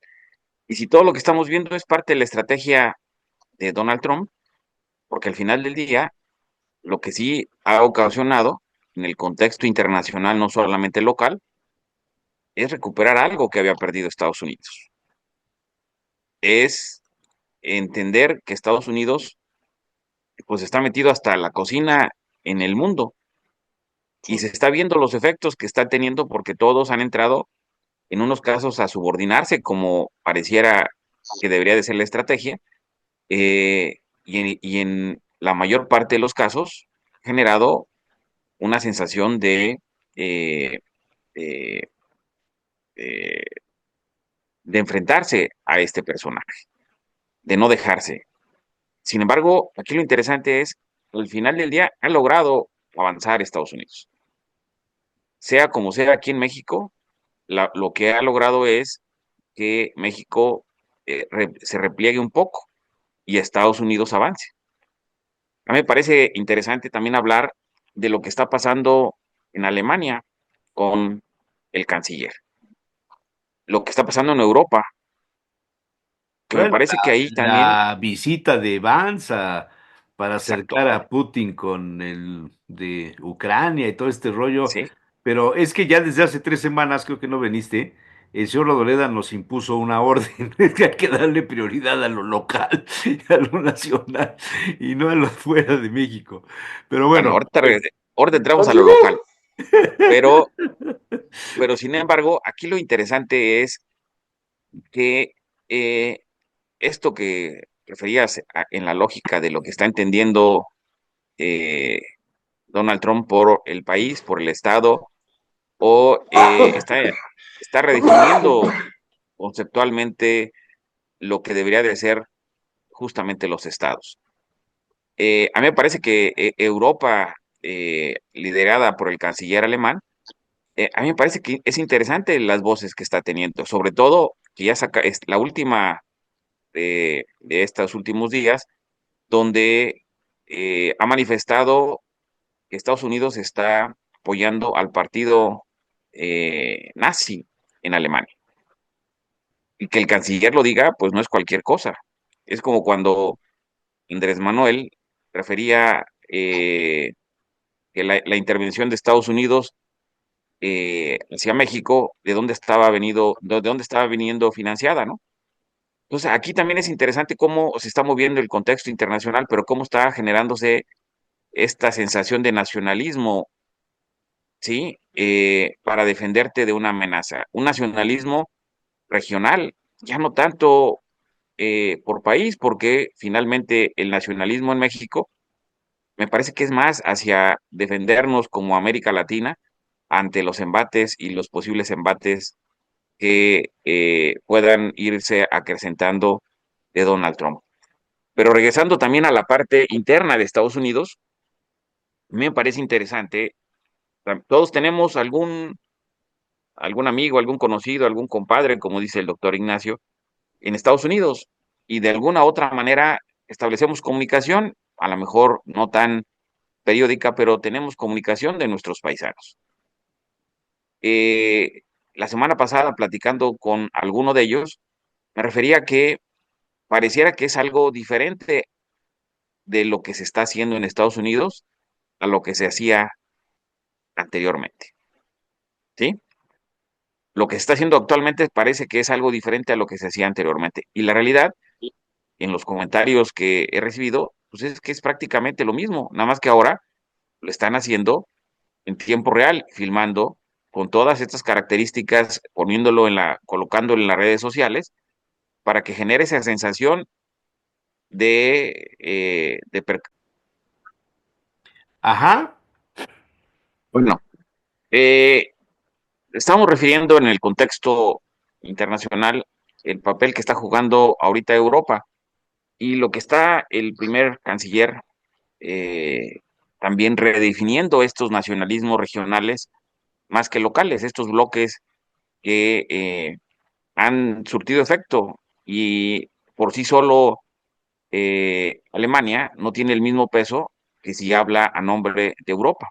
y si todo lo que estamos viendo es parte de la estrategia de Donald Trump, porque al final del día, lo que sí ha ocasionado en el contexto internacional, no solamente local, es recuperar algo que había perdido Estados Unidos. Es entender que Estados Unidos pues está metido hasta la cocina en el mundo y Sí, se está viendo los efectos que está teniendo porque todos han entrado en unos casos a subordinarse como pareciera que debería de ser la estrategia, y en la mayor parte de los casos ha generado una sensación eh, eh, eh, de enfrentarse a este personaje, de no dejarse. Sin embargo, aquí lo interesante es, al final del día, ha logrado avanzar Estados Unidos. Sea como sea aquí en México, lo que ha logrado es que México se repliegue un poco y Estados Unidos avance. A mí me parece interesante también hablar de lo que está pasando en Alemania con el canciller, lo que está pasando en Europa, que me Bueno, parece que ahí también, la visita de Vance para exacto, acercar a Putin con el de Ucrania y todo este rollo, sí, pero es que ya desde hace 3 semanas, creo que no veniste, el señor Rodoreda nos impuso una orden, es que hay que darle prioridad a lo local, a lo nacional, y no a lo fuera de México. Pero bueno, bueno, ahorita entramos a lo ¿Canciller? local, pero, pero sin embargo, aquí lo interesante es que eh, esto que referías en la lógica de lo que está entendiendo eh, Donald Trump por el país, por el Estado, o está redefiniendo conceptualmente lo que debería de ser justamente los estados. A mí me parece que Europa, liderada por el canciller alemán, a mí me parece que es interesante las voces que está teniendo, sobre todo que ya saca es la última de estos últimos días, donde ha manifestado que Estados Unidos está apoyando al partido nazi en Alemania. Y que el canciller lo diga, pues no es cualquier cosa. Es como cuando Andrés Manuel refería que la intervención de Estados Unidos hacia México, de dónde estaba viniendo financiada, ¿no? Entonces, aquí también es interesante cómo se está moviendo el contexto internacional, pero cómo está generándose esta sensación de nacionalismo, ¿sí? Para defenderte de una amenaza. Un nacionalismo regional, ya no tanto por país, porque finalmente el nacionalismo en México me parece que es más hacia defendernos como América Latina ante los embates y los posibles embates que puedan irse acrecentando de Donald Trump. Pero regresando también a la parte interna de Estados Unidos, me parece interesante. Todos tenemos algún amigo, algún conocido, algún compadre, como dice el doctor Ignacio, en Estados Unidos y de alguna otra manera establecemos comunicación, a lo mejor no tan periódica, pero tenemos comunicación de nuestros paisanos. Eh, la semana pasada, platicando con alguno de ellos, me refería a que pareciera que es algo diferente de lo que se está haciendo en Estados Unidos a lo que se hacía anteriormente, ¿sí? lo que se está haciendo actualmente parece que es algo diferente a lo que se hacía anteriormente. Y la realidad, en los comentarios que he recibido, pues es que es prácticamente lo mismo, nada más que ahora lo están haciendo en tiempo real, filmando con todas estas características, colocándolo en las redes sociales, para que genere esa sensación de Ajá. bueno, eh, estamos refiriendo en el contexto internacional el papel que está jugando ahorita Europa y lo que está el primer canciller eh, también redefiniendo estos nacionalismos regionales más que locales, estos bloques que han surtido efecto y por sí solo Alemania no tiene el mismo peso que si habla a nombre de Europa.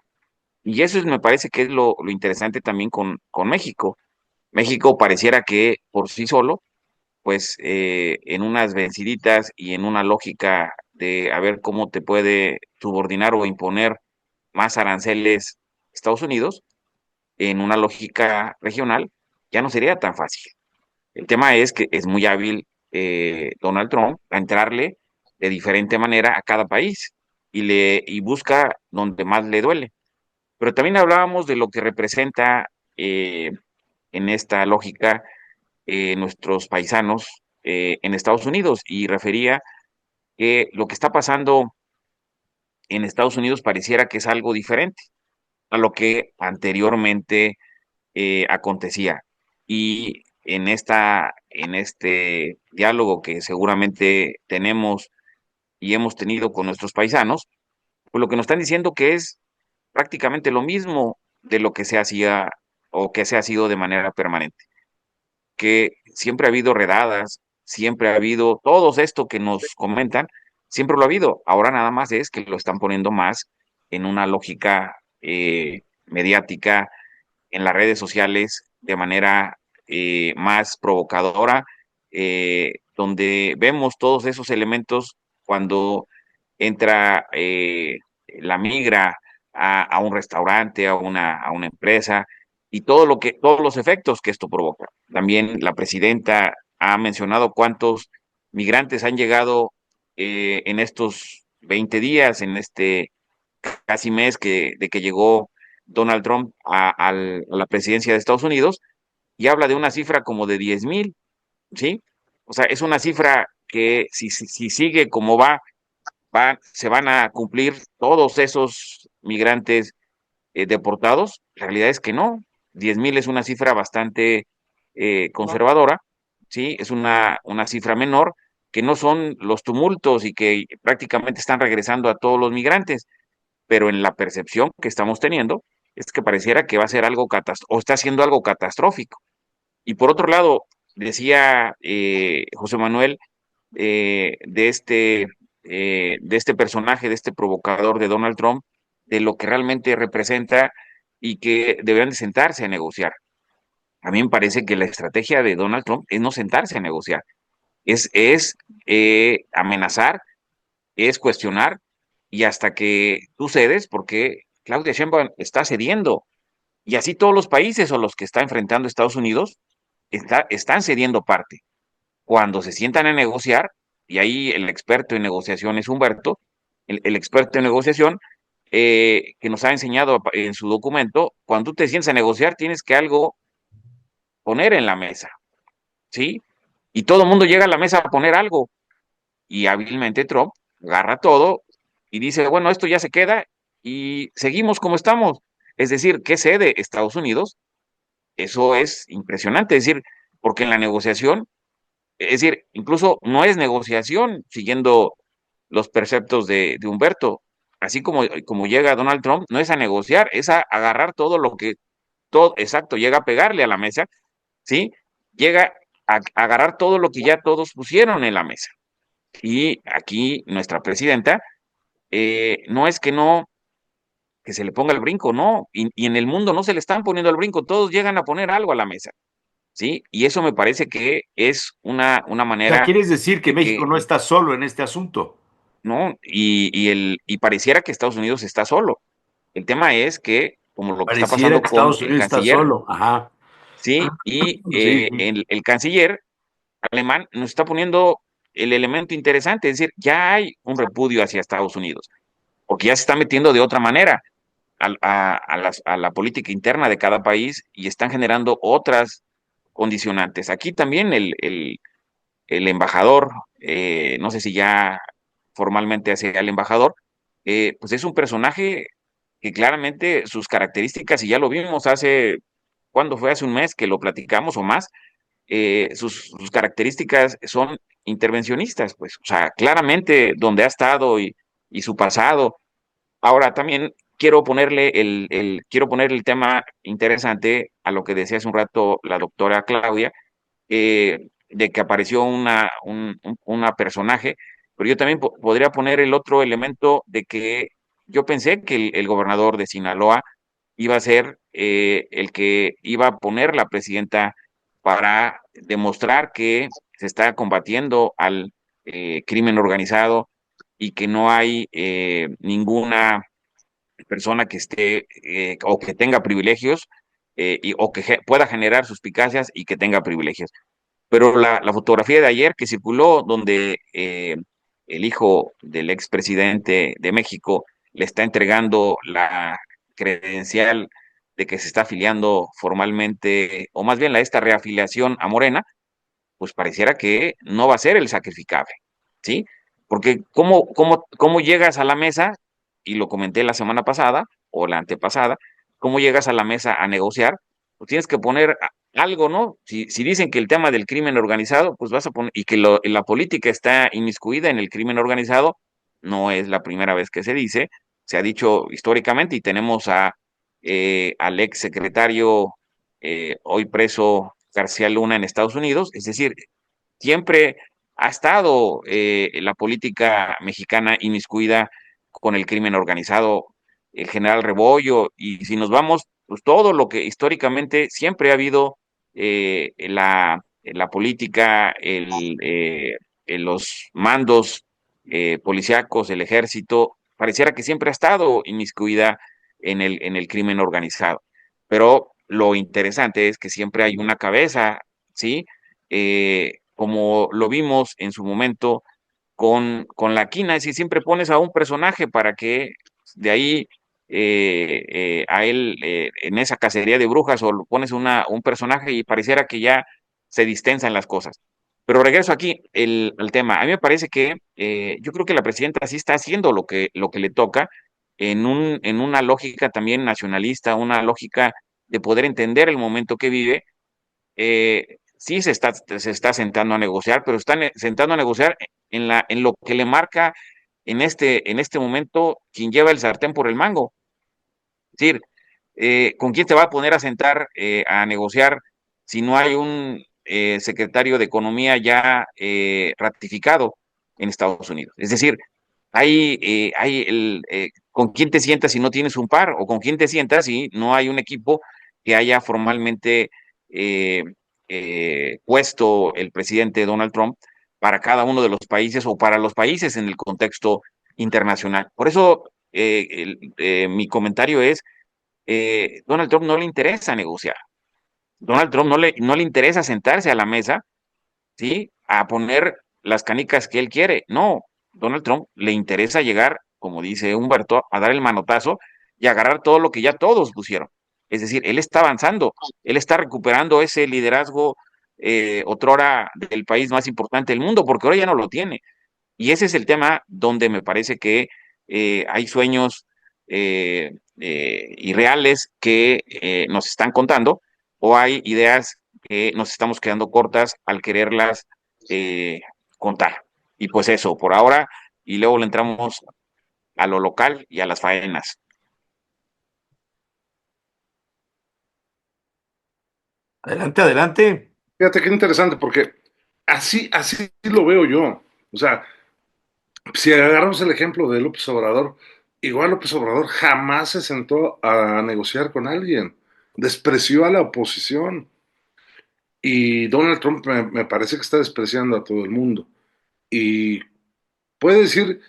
Y eso me parece que es lo interesante también con México. México pareciera que por sí solo, pues en unas venciditas y en una lógica de a ver cómo te puede subordinar o imponer más aranceles Estados Unidos, en una lógica regional, ya no sería tan fácil. El tema es que es muy hábil Donald Trump a entrarle de diferente manera a cada país y busca donde más le duele. Pero también hablábamos de lo que representa en esta lógica nuestros paisanos en Estados Unidos y refería que lo que está pasando en Estados Unidos pareciera que es algo diferente a lo que anteriormente acontecía. Y en este diálogo que seguramente tenemos y hemos tenido con nuestros paisanos, pues lo que nos están diciendo que es prácticamente lo mismo de lo que se hacía o que se ha sido de manera permanente, que siempre ha habido redadas, siempre ha habido todo esto que nos comentan, siempre lo ha habido. Ahora nada más es que lo están poniendo más en una lógica mediática, en las redes sociales, de manera más provocadora, donde vemos todos esos elementos cuando entra la migra a un restaurante, a una empresa, y todos los efectos que esto provoca. También la presidenta ha mencionado cuántos migrantes han llegado en estos 20 días, en este casi mes de que llegó Donald Trump a la presidencia de Estados Unidos, y habla de una cifra como de 10,000, ¿sí? O sea, es una cifra que si sigue como se van a cumplir todos esos migrantes deportados. La realidad es que no. 10,000 es una cifra bastante conservadora, ¿sí? Es una cifra menor, que no son los tumultos y que prácticamente están regresando a todos los migrantes, pero en la percepción que estamos teniendo es que pareciera que va a ser algo o está haciendo algo catastrófico. Y por otro lado, decía José Manuel de este personaje, de este provocador de Donald Trump, de lo que realmente representa y que deberían de sentarse a negociar. A mí me parece que la estrategia de Donald Trump es no sentarse a negociar, es amenazar, es cuestionar y hasta que tú cedes, porque Claudia Sheinbaum está cediendo y así todos los países o los que está enfrentando Estados Unidos están cediendo parte. Cuando se sientan a negociar, y ahí el experto en negociación es Humberto, el experto en negociación, que nos ha enseñado en su documento, cuando tú te sientas a negociar tienes que algo poner en la mesa, ¿sí? Y todo el mundo llega a la mesa a poner algo, y hábilmente Trump agarra todo y dice, bueno, esto ya se queda y seguimos como estamos. Es decir, ¿qué cede Estados Unidos? Eso es impresionante, es decir, porque en la negociación, es decir, incluso no es negociación siguiendo los preceptos de Humberto. Así como llega Donald Trump, no es a negociar, es a agarrar todo, exacto, llega a pegarle a la mesa, ¿sí? Llega a agarrar todo lo que ya todos pusieron en la mesa. Y aquí nuestra presidenta, no es que se le ponga el brinco, no, y en el mundo no se le están poniendo el brinco, todos llegan a poner algo a la mesa, ¿sí? Y eso me parece que es una O sea, manera ¿quieres decir que de México que, no está solo en este asunto? ¿no? Y pareciera que Estados Unidos está solo. El tema es que, como lo que está Pareciera pasando que con Estados el Unidos está canciller, solo. Ajá. ¿sí? Y Sí, el canciller alemán nos está poniendo el elemento interesante, es decir, ya hay un repudio hacia Estados Unidos, porque ya se está metiendo de otra manera a la política interna de cada país y están generando otras condicionantes. Aquí también el embajador, no sé si ya formalmente sea el embajador, pues es un personaje que claramente sus características, y ya lo vimos hace, ¿cuándo fue? Hace un mes que lo platicamos o más, sus características son intervencionistas, pues, o sea, claramente donde ha estado y su pasado. Ahora también quiero ponerle el tema interesante a lo que decía hace un rato la doctora Claudia, de que apareció una personaje, pero yo también podría poner el otro elemento de que yo pensé que el gobernador de Sinaloa iba a ser el que iba a poner la presidenta para demostrar que se está combatiendo al crimen organizado y que no hay ninguna persona que esté o que tenga privilegios o que pueda generar suspicacias y que tenga privilegios. Pero la fotografía de ayer que circuló donde el hijo del expresidente de México le está entregando la credencial de que se está afiliando formalmente, o más bien esta reafiliación a Morena, pues pareciera que no va a ser el sacrificable, ¿sí? Porque ¿cómo llegas a la mesa? Y lo comenté la semana pasada o la antepasada, ¿cómo llegas a la mesa a negociar? Pues tienes que poner algo, ¿no? Si dicen que el tema del crimen organizado, pues vas a poner, y que la política está inmiscuida en el crimen organizado, no es la primera vez que se ha dicho históricamente, y tenemos al ex secretario hoy preso García Luna en Estados Unidos, es decir, siempre ha estado la política mexicana inmiscuida con el crimen organizado, el general Rebollo, y si nos vamos, pues todo lo que históricamente siempre ha habido la política, los mandos policíacos, el ejército, pareciera que siempre ha estado inmiscuida en el crimen organizado. Pero lo interesante es que siempre hay una cabeza, ¿sí? Como lo vimos en su momento con la quina, es decir, siempre pones a un personaje para que de ahí a él en esa cacería de brujas o lo pones un personaje y pareciera que ya se distensan las cosas. Pero regreso aquí al tema. A mí me parece que yo creo que la presidenta sí está haciendo lo que le toca en una lógica también nacionalista, una lógica de poder entender el momento que vive. Sí se está sentando a negociar, pero está sentando a negociar en lo que le marca en este momento quien lleva el sartén por el mango. Es decir, ¿con quién te va a poner a sentar a negociar si no hay un secretario de Economía ya ratificado en Estados Unidos? Es decir, ¿con quién te sientas si no tienes un par? ¿O con quién te sientas si no hay un equipo que haya formalmente eh, puesto el presidente Donald Trump para cada uno de los países o para los países en el contexto internacional? Por eso mi comentario es, Donald Trump no le interesa negociar. Donald Trump no le interesa sentarse a la mesa, ¿sí? A poner las canicas que él quiere. No, Donald Trump le interesa llegar, como dice Humberto, a dar el manotazo y agarrar todo lo que ya todos pusieron. Es decir, él está avanzando, él está recuperando ese liderazgo otrora del país más importante del mundo, porque ahora ya no lo tiene. Y ese es el tema donde me parece que hay sueños irreales que nos están contando, o hay ideas que nos estamos quedando cortas al quererlas eh, contar. Y pues eso, por ahora, y luego le entramos a lo local y a las faenas. adelante, adelante. Fíjate qué interesante, porque así lo veo yo. O sea, si agarramos el ejemplo de López Obrador, igual López Obrador jamás se sentó a negociar con alguien, despreció a la oposición. Y Donald Trump me parece que está despreciando a todo el mundo. Y puede decir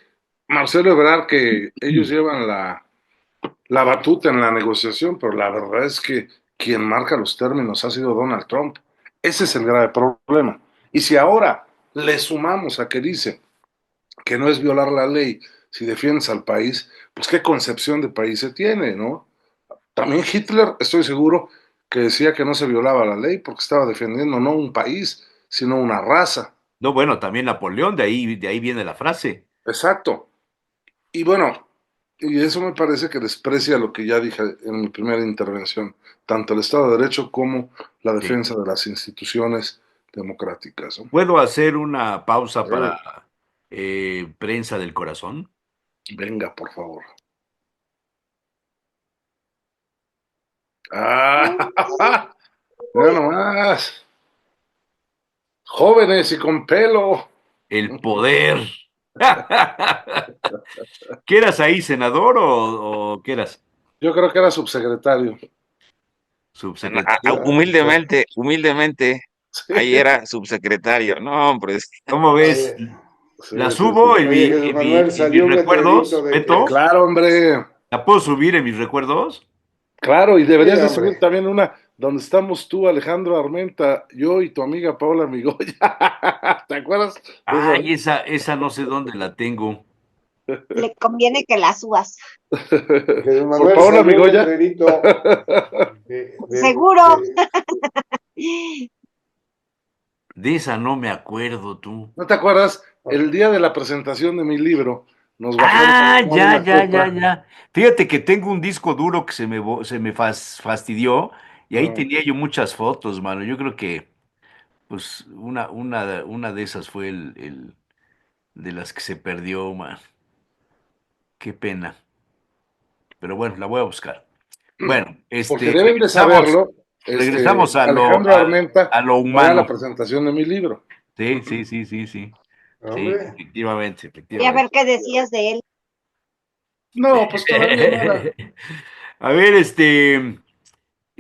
Marcelo Ebrard que ellos llevan la batuta en la negociación, pero la verdad es que quien marca los términos ha sido Donald Trump. Ese es el grave problema. Y si ahora le sumamos a que dice que no es violar la ley si defiendes al país, pues qué concepción de país se tiene, ¿no? También Hitler, estoy seguro, que decía que no se violaba la ley porque estaba defendiendo no un país, sino una raza. No, bueno, también Napoleón, de ahí viene la frase. Exacto. Y bueno, y eso me parece que desprecia lo que ya dije en mi primera intervención, tanto el Estado de Derecho como la Sí. defensa de las instituciones democráticas, ¿no? ¿Puedo hacer una pausa Eh, para prensa del corazón? Venga, por favor. ¡Ah! Mira nomás. Jóvenes y con pelo. El poder. ¿Qué eras ahí, senador o qué eras? Yo creo que era subsecretario. Subsecretario. Humildemente, ahí Sí, era subsecretario. No, hombre, ¿Cómo ves? Oye, ¿La sí, sí, subo sí. en oye, Jesús Manuel, en mis salió un letrerito recuerdos, de que, Beto? Claro, hombre. ¿La puedo subir en mis recuerdos? Claro, y sí, deberías de subir hombre, también una donde estamos tú, Alejandro Armenta, yo y tu amiga Paola Migoya. ¿Te acuerdas de esa Ay, esa no sé dónde la tengo. Le conviene que la subas. Jesús Por Manuel Paola salió un Migoya? letrerito Seguro. De esa no me acuerdo tú. ¿No te acuerdas? El día de la presentación de mi libro, nos bajamos a Ah, tomar ya, una ya, ya, copa. ya. Fíjate que tengo un disco duro que se me fastidió y ahí Ah, tenía yo muchas fotos, mano. Yo creo que, pues, una de esas fue de las que se perdió, man. Qué pena. Pero bueno, la voy a buscar. Bueno, porque deben de saberlo, regresamos Alejandro Armenta a lo fue a la humano. presentación de mi libro. Sí, sí, sí, sí, sí. Sí, hombre, efectivamente, Y a efectivamente. ver qué decías de él. No, pues todavía nada. A ver,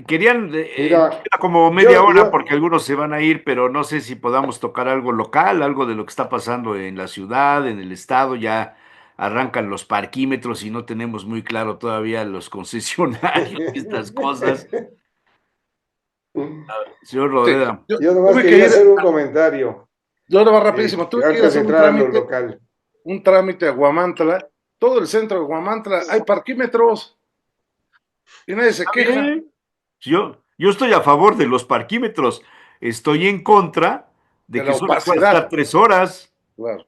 querían, mira, queda como media yo, hora yo, porque algunos se van a ir, pero no sé si podamos tocar algo local, algo de lo que está pasando en la ciudad, en el estado. Ya arrancan los parquímetros y no tenemos muy claro todavía los concesionarios y estas cosas. Señor Sí, Rodera, yo yo nomás tuve que quería ir, hacer un comentario, yo lo más rapidísimo, que tuve que ir a antes de hacer entrar a lo local. un trámite a Guamantla, todo el centro de Guamantla, hay parquímetros y nadie se está queja bien. Yo estoy a favor de los parquímetros. Estoy en contra de de la que solo pueda estar opacidad. 3 horas. Claro.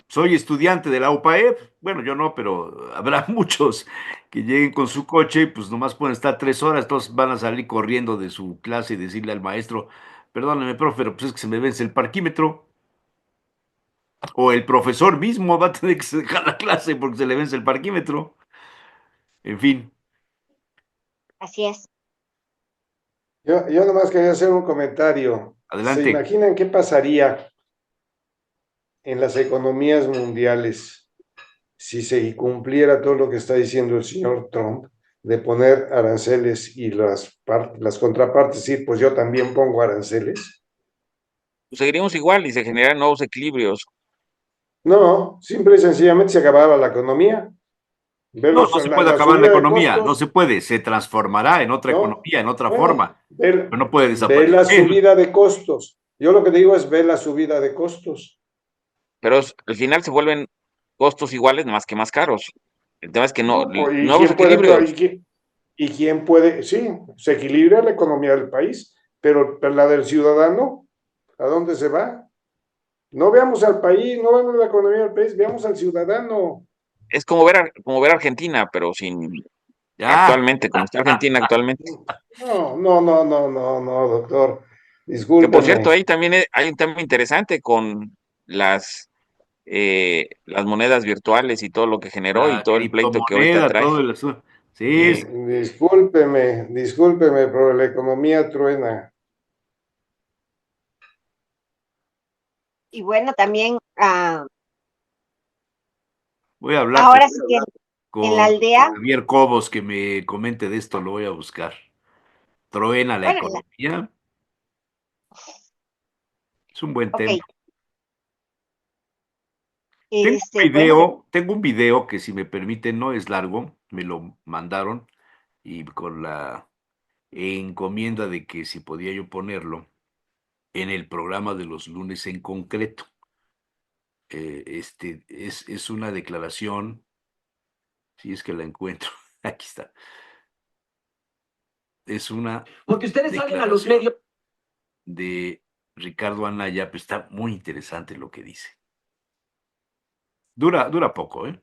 Soy estudiante de la UPAEP. Bueno, yo no, pero habrá muchos que lleguen con su coche y pues nomás pueden estar 3 horas, entonces van a salir corriendo de su clase y decirle al maestro, perdóneme, profe, pero pues es que se me vence el parquímetro. O el profesor mismo va a tener que dejar la clase porque se le vence el parquímetro. En fin, Así es. Yo nomás quería hacer un comentario. ¿Se adelante. imaginan qué pasaría en las economías mundiales si se cumpliera todo lo que está diciendo el señor Trump de poner aranceles y las contrapartes, sí, pues yo también pongo aranceles? pues seguiríamos igual y se generan nuevos equilibrios. No, simple y sencillamente se acababa la economía. Ver No, no se puede la acabar la subida de economía, no costos, se puede, se transformará en otra ¿no? economía, en otra Bueno, forma, pero no puede ve la desaparecer. subida de costos. Yo lo que digo es ve la subida de costos. Pero al final se vuelven costos iguales, más que más caros. El tema es que no, No, pues, ¿y nuevos quién puede, equilibrios. y quién puede, sí, se equilibra la economía del país, pero la del ciudadano, ¿a dónde se va? No veamos al país, no veamos la economía del país, veamos al ciudadano. Es como ver Argentina, pero sin Ya, actualmente, como está Argentina actualmente. No, no, no, no, no, no, doctor. Que por cierto, Discúlpeme. ahí también hay un tema interesante con las monedas virtuales y todo lo que generó y la todo el pleito que ahorita criptomoneda, trae. todo el asunto. Sí, sí. Discúlpeme, pero la economía truena. Y bueno, también Voy a hablar ahora sí que en la con aldea, Javier Cobos que me comente de esto, lo voy a buscar. Truena la bueno, economía, es un buen ok, tema. Tengo bueno, tengo un video que si me permiten no es largo, me lo mandaron y con encomienda de que si podía yo ponerlo en el programa de los lunes en concreto. Es una declaración, si es que la encuentro, aquí está. Es una Porque ustedes salen a los medios. De Ricardo Anaya, pero está muy interesante lo que dice. Dura poco, ¿eh?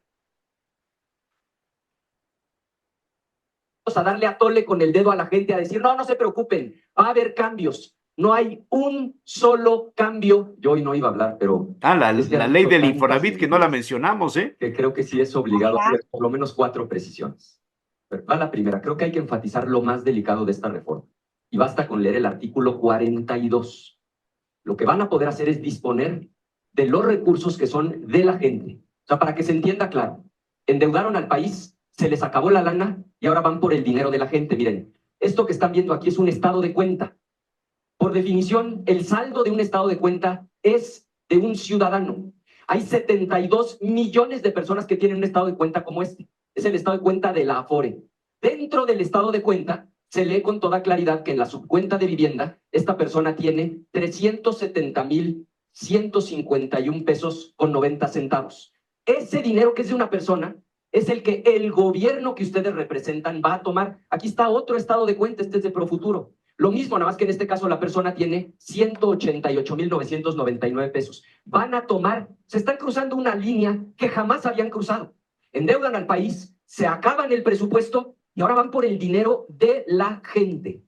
A darle a tole con el dedo a la gente, a decir, no se preocupen, va a haber cambios. No hay un solo cambio. Yo hoy no iba a hablar, pero... la ley del Infonavit, que no la mencionamos, ¿eh? Que creo que sí es obligado a hacer por lo menos 4 precisiones. Pero va la primera. Creo que hay que enfatizar lo más delicado de esta reforma. Y basta con leer el artículo 42. Lo que van a poder hacer es disponer de los recursos que son de la gente. O sea, para que se entienda claro, endeudaron al país, se les acabó la lana y ahora van por el dinero de la gente. Miren, esto que están viendo aquí es un estado de cuenta. Por definición, el saldo de un estado de cuenta es de un ciudadano. Hay 72 millones de personas que tienen un estado de cuenta como este. Es el estado de cuenta de la Afore. Dentro del estado de cuenta se lee con toda claridad que en la subcuenta de vivienda esta persona tiene 370,151 pesos con 90 centavos. Ese dinero que es de una persona es el que el gobierno que ustedes representan va a tomar. Aquí está otro estado de cuenta, este es de Profuturo. Lo mismo, nada más que en este caso la persona tiene 188,999 pesos. Van a tomar, se están cruzando una línea que jamás habían cruzado. Endeudan al país, se acaban el presupuesto y ahora van por el dinero de la gente.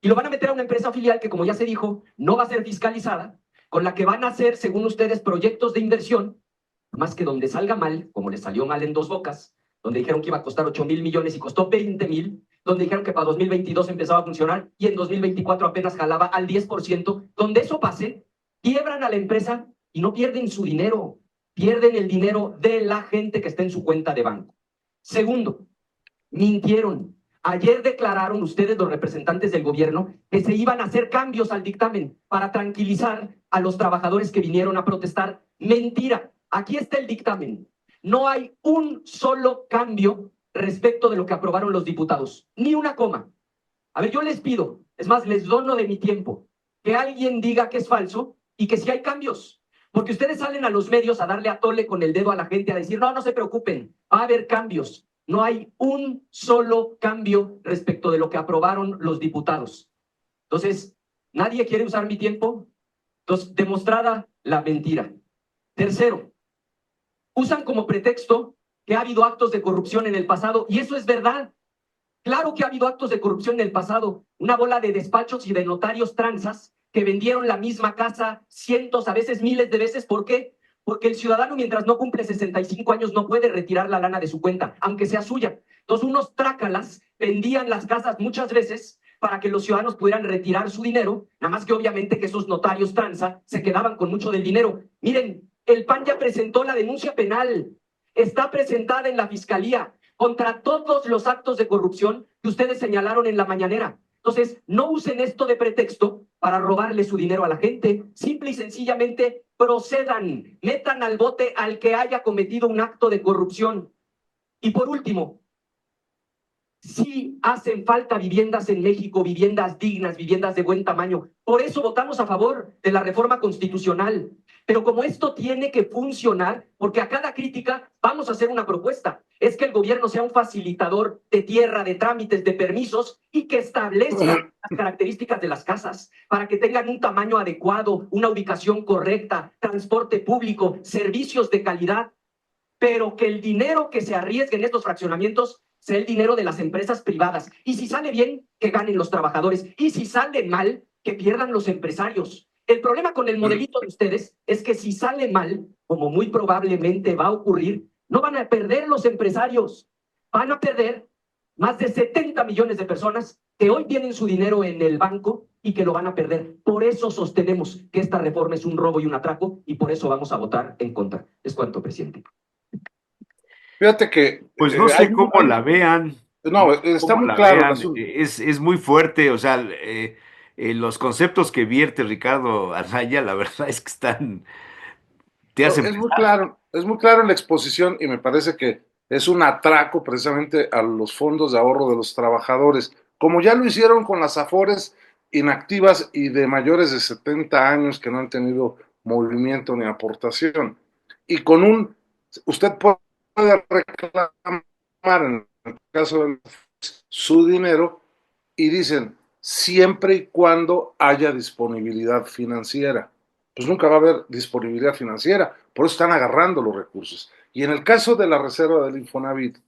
Y lo van a meter a una empresa filial que, como ya se dijo, no va a ser fiscalizada, con la que van a hacer, según ustedes, proyectos de inversión, más que donde salga mal, como les salió mal en Dos Bocas, donde dijeron que iba a costar 8,000 millones y costó 20,000, donde dijeron que para 2022 empezaba a funcionar y en 2024 apenas jalaba al 10%, donde eso pase, quiebran a la empresa y no pierden su dinero, pierden el dinero de la gente que está en su cuenta de banco. Segundo, mintieron. Ayer declararon ustedes, los representantes del gobierno, que se iban a hacer cambios al dictamen para tranquilizar a los trabajadores que vinieron a protestar. Mentira. Aquí está el dictamen. No hay un solo cambio respecto de lo que aprobaron los diputados. Ni una coma. A ver, yo les pido, es más, les dono de mi tiempo, que alguien diga que es falso y que sí hay cambios. Porque ustedes salen a los medios a darle a tole con el dedo a la gente, a decir, no se preocupen, va a haber cambios. No hay un solo cambio respecto de lo que aprobaron los diputados. Entonces, ¿nadie quiere usar mi tiempo? Entonces, demostrada la mentira. Tercero, usan como pretexto que ha habido actos de corrupción en el pasado, y eso es verdad. Claro que ha habido actos de corrupción en el pasado. Una bola de despachos y de notarios tranzas que vendieron la misma casa cientos, a veces miles de veces. ¿Por qué? Porque el ciudadano, mientras no cumple 65 años, no puede retirar la lana de su cuenta, aunque sea suya. Entonces, unos trácalas vendían las casas muchas veces para que los ciudadanos pudieran retirar su dinero, nada más que obviamente que esos notarios tranza se quedaban con mucho del dinero. Miren, el PAN ya presentó la denuncia penal, está presentada en la Fiscalía contra todos los actos de corrupción que ustedes señalaron en la mañanera. Entonces, no usen esto de pretexto para robarle su dinero a la gente. Simple y sencillamente procedan, metan al bote al que haya cometido un acto de corrupción. Y por último, sí hacen falta viviendas en México, viviendas dignas, viviendas de buen tamaño. Por eso votamos a favor de la reforma constitucional. Pero como esto tiene que funcionar, porque a cada crítica vamos a hacer una propuesta, es que el gobierno sea un facilitador de tierra, de trámites, de permisos y que establezca las características de las casas para que tengan un tamaño adecuado, una ubicación correcta, transporte público, servicios de calidad, pero que el dinero que se arriesgue en estos fraccionamientos sea el dinero de las empresas privadas. Y si sale bien, que ganen los trabajadores. Y si sale mal, que pierdan los empresarios. El problema con el modelito de ustedes es que si sale mal, como muy probablemente va a ocurrir, no van a perder los empresarios, van a perder más de 70 millones de personas que hoy tienen su dinero en el banco y que lo van a perder. Por eso sostenemos que esta reforma es un robo y un atraco y por eso vamos a votar en contra. Es cuanto, presidente. Fíjate que... Pues no sé cómo la vean. No, está muy claro el asunto. Es muy fuerte, o sea, los conceptos que vierte Ricardo Anaya, la verdad es que están... Es muy claro en la exposición y me parece que es un atraco precisamente a los fondos de ahorro de los trabajadores. como ya lo hicieron con las Afores inactivas y de mayores de 70 años que no han tenido movimiento ni aportación. Y con usted puede reclamar en el caso de su dinero y dicen, siempre y cuando haya disponibilidad financiera. Pues nunca va a haber disponibilidad financiera, por eso están agarrando los recursos. Y en el caso de la reserva del Infonavit,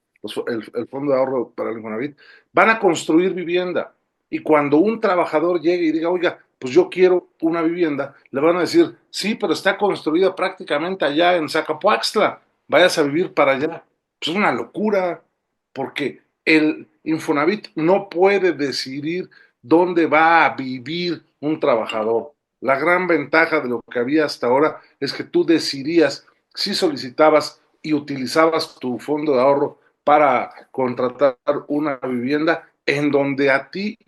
el Fondo de Ahorro para el Infonavit, van a construir vivienda. Y cuando un trabajador llegue y diga, oiga, pues yo quiero una vivienda, le van a decir, sí, pero está construida prácticamente allá en Zacapuaxtla, vayas a vivir para allá. Pues es una locura, porque el Infonavit no puede decidir dónde va a vivir un trabajador. La gran ventaja de lo que había hasta ahora es que tú decidías si solicitabas y utilizabas tu fondo de ahorro para contratar una vivienda en donde a ti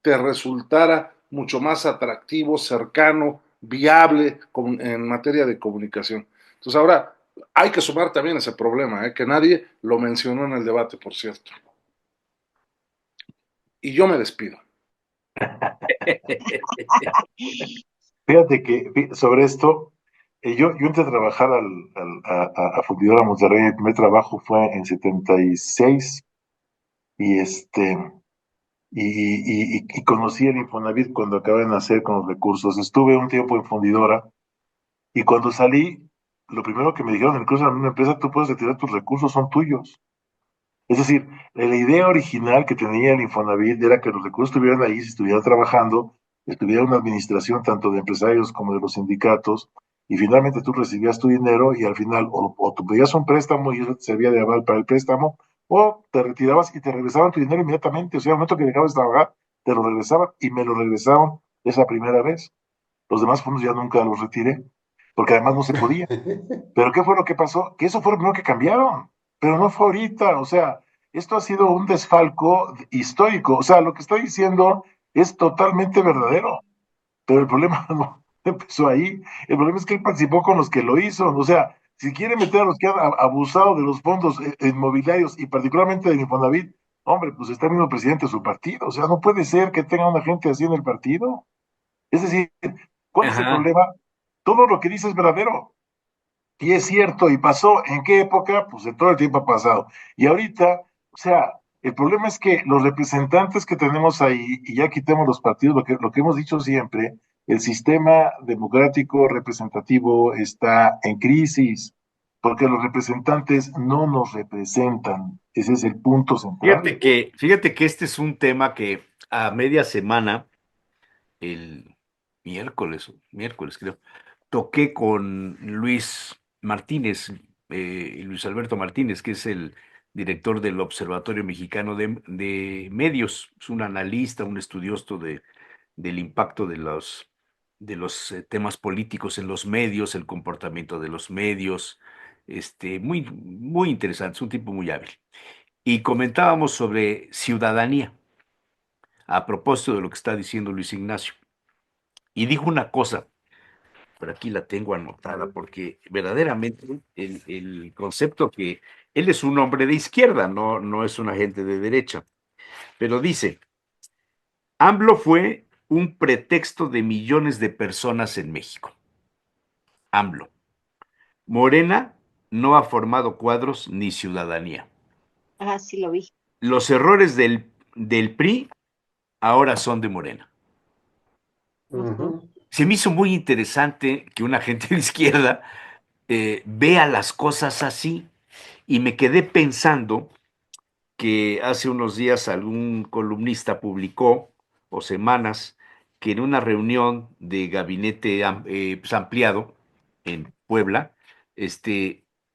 te resultara mucho más atractivo, cercano, viable en materia de comunicación. Entonces ahora hay que sumar también ese problema, que nadie lo mencionó en el debate, por cierto. Y yo me despido. Fíjate que sobre esto, yo entré a trabajar a Fundidora Monterrey. El primer trabajo fue en 76 y y conocí el Infonavit cuando acabé de nacer con los recursos. Estuve un tiempo en Fundidora y cuando salí, lo primero que me dijeron en el curso de una empresa, tú puedes retirar tus recursos, son tuyos. Es decir, la idea original que tenía el Infonavit era que los recursos estuvieran ahí, si estuvieran trabajando, estuviera una administración tanto de empresarios como de los sindicatos, y finalmente tú recibías tu dinero y al final o tú pedías un préstamo y eso te servía de aval para el préstamo, o te retirabas y te regresaban tu dinero inmediatamente. O sea, al momento que dejabas de trabajar, te lo regresaban y me lo regresaron esa primera vez. Los demás fondos ya nunca los retiré, porque además no se podía. Pero ¿qué fue lo que pasó? Que eso fue lo primero que cambiaron, pero no fue ahorita. O sea, esto ha sido un desfalco histórico. O sea, lo que está diciendo es totalmente verdadero, pero el problema no empezó ahí. El problema es que él participó con los que lo hizo. O sea, si quiere meter a los que han abusado de los fondos inmobiliarios y particularmente del Infonavit, hombre, pues está el mismo presidente de su partido. O sea, no puede ser que tenga una gente así en el partido. Es decir, ¿cuál es el Ajá. problema? Todo lo que dice es verdadero. Y es cierto, y pasó, ¿en qué época? Pues en todo el tiempo ha pasado. Y ahorita, o sea, el problema es que los representantes que tenemos ahí, y ya quitemos los partidos, lo que hemos dicho siempre, el sistema democrático representativo está en crisis, porque los representantes no nos representan. Ese es el punto central. Fíjate que este es un tema que a media semana, el miércoles creo, toqué con Luis Martínez, Luis Alberto Martínez, que es el director del Observatorio Mexicano de Medios. Es un analista, un estudioso del impacto de los temas políticos en los medios, el comportamiento de los medios. Muy, muy interesante, es un tipo muy hábil. Y comentábamos sobre ciudadanía, a propósito de lo que está diciendo Luis Ignacio. Y dijo una cosa, por aquí la tengo anotada, porque verdaderamente el concepto que él es un hombre de izquierda, no es un agente de derecha, pero dice, AMLO fue un pretexto de millones de personas en México. AMLO. Morena no ha formado cuadros ni ciudadanía. Ah, sí lo vi. Los errores del PRI ahora son de Morena. Ujú. Se me hizo muy interesante que una gente de izquierda vea las cosas así y me quedé pensando que hace unos días algún columnista publicó, o semanas, que en una reunión de gabinete pues, ampliado en Puebla,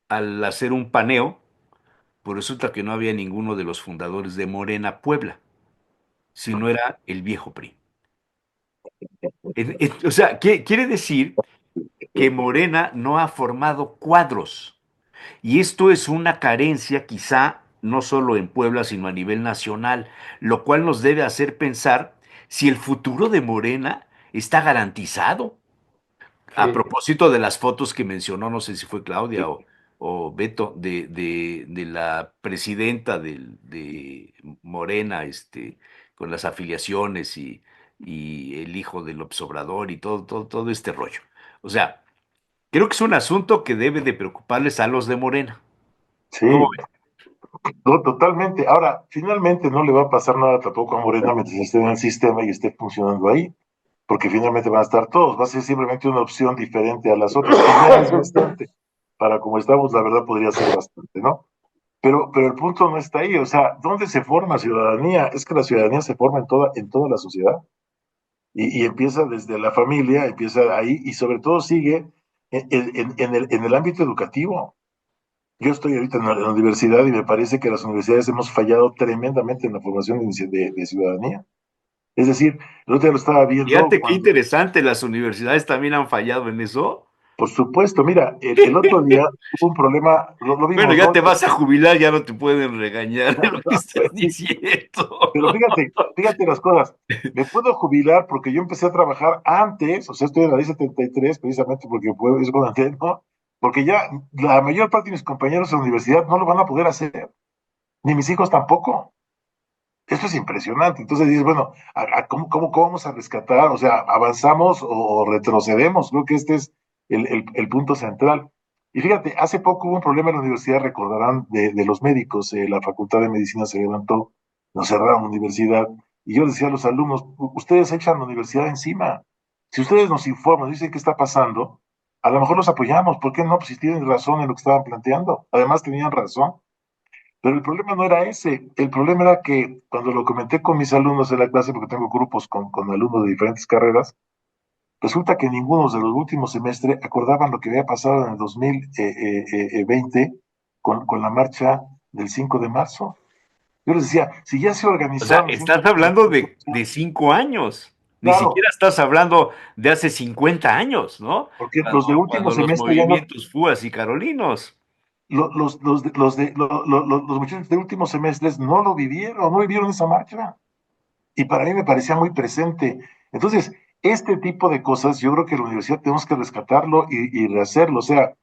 al hacer un paneo, pues resulta que no había ninguno de los fundadores de Morena Puebla, sino era el viejo PRI. O sea, quiere decir que Morena no ha formado cuadros. Y esto es una carencia quizá no solo en Puebla, sino a nivel nacional, lo cual nos debe hacer pensar si el futuro de Morena está garantizado. A Sí. propósito de las fotos que mencionó, no sé si fue Claudia o Beto, de la presidenta de Morena, con las afiliaciones y el hijo del Obrador y todo este rollo. O sea, creo que es un asunto que debe de preocuparles a los de Morena. Sí, ¿Cómo ves? totalmente. Ahora, finalmente no le va a pasar nada tampoco a Morena mientras esté en el sistema y esté funcionando ahí, porque finalmente van a estar todos, va a ser simplemente una opción diferente a las otras, que ya es bastante. Para como estamos, la verdad podría ser bastante, ¿no? Pero el punto no está ahí, o sea, ¿dónde se forma ciudadanía? Es que la ciudadanía se forma en toda la sociedad y empieza desde la familia, empieza ahí y sobre todo sigue en el ámbito educativo. Yo estoy ahorita en la universidad y me parece que las universidades hemos fallado tremendamente en la formación de ciudadanía. Es decir, el otro día lo estaba viendo Fíjate qué cuando, interesante, las universidades también han fallado en eso. por supuesto, mira, el otro día hubo un problema, lo Bueno, vimos, ya ¿no? te vas a jubilar, ya no te pueden regañar de lo que estás diciendo. Pero fíjate las cosas. Me puedo jubilar porque yo empecé a trabajar antes, o sea, estoy en la ley 73, precisamente porque puedo, es cuando entré, ¿no? Porque ya la mayor parte de mis compañeros en la universidad no lo van a poder hacer, ni mis hijos tampoco. Esto es impresionante. Entonces dices, bueno, ¿cómo vamos a rescatar? O sea, ¿avanzamos o retrocedemos? Creo que este es el punto central. Y fíjate, hace poco hubo un problema en la universidad, recordarán, de los médicos. La Facultad de Medicina se levantó, nos cerraron la universidad. Y yo les decía a los alumnos, ustedes echan la universidad encima. Si ustedes nos informan, dicen qué está pasando, a lo mejor los apoyamos. ¿Por qué no? Pues si tienen razón en lo que estaban planteando. Además, tenían razón. Pero el problema no era ese, el problema era que cuando lo comenté con mis alumnos en la clase, porque tengo grupos con alumnos de diferentes carreras, resulta que ninguno de los últimos semestres acordaban lo que había pasado en el 2020 con la marcha del 5 de marzo. Yo les decía, si ya se O sea, organizaron el 5 estás de hablando marzo, de 5 años. Ni claro, siquiera estás hablando de hace 50 años, ¿no? porque los de último Cuando los semestre ya no, movimientos FUAS y Carolinos. los muchachos de últimos semestres no vivieron esa marcha. Y para mí me parecía muy presente. Entonces, este tipo de cosas, yo creo que la universidad tenemos que rescatarlo y rehacerlo. O sea,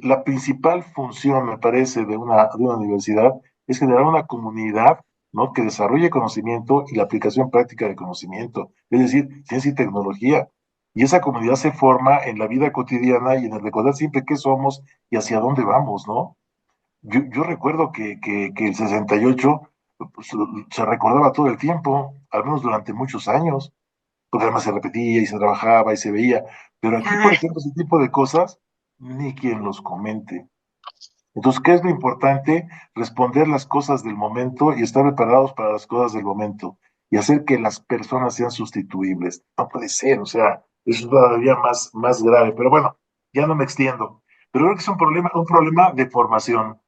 la principal función, me parece, de una universidad es generar una comunidad, ¿no? Que desarrolle conocimiento y la aplicación práctica del conocimiento, es decir, ciencia y tecnología. Y esa comunidad se forma en la vida cotidiana y en el recordar siempre qué somos y hacia dónde vamos, ¿no? Yo recuerdo que el 68 pues, se recordaba todo el tiempo, al menos durante muchos años, porque además se repetía y se trabajaba y se veía. Pero aquí, por Ah, ejemplo, ese tipo de cosas, ni quien los comente. Entonces, ¿qué es lo importante? Responder las cosas del momento y estar preparados para las cosas del momento y hacer que las personas sean sustituibles. No puede ser, o sea, eso es todavía más grave. Pero bueno, ya no me extiendo. Pero creo que es un problema de formación.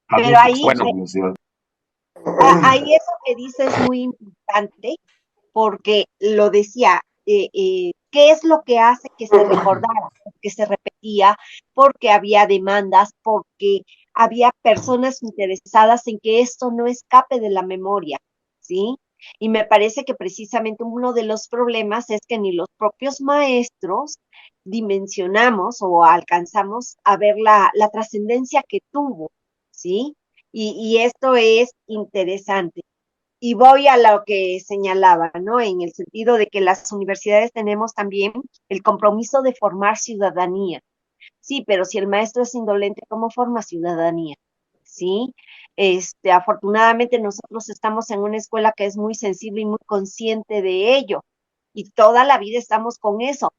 A mí pero que ahí, estamos en Bueno, la universidad. ahí eso que dice es muy importante porque lo decía, ¿qué es lo que hace que se recordara, que se repetía? Porque había demandas, porque había personas interesadas en que esto no escape de la memoria, ¿sí? Y me parece que precisamente uno de los problemas es que ni los propios maestros dimensionamos o alcanzamos a ver la trascendencia que tuvo, ¿sí? Y esto es interesante. Y voy a lo que señalaba, ¿no? En el sentido de que las universidades tenemos también el compromiso de formar ciudadanía. Sí, pero si el maestro es indolente, ¿cómo forma ciudadanía? Sí, afortunadamente nosotros estamos en una escuela que es muy sensible y muy consciente de ello. Y toda la vida estamos con eso.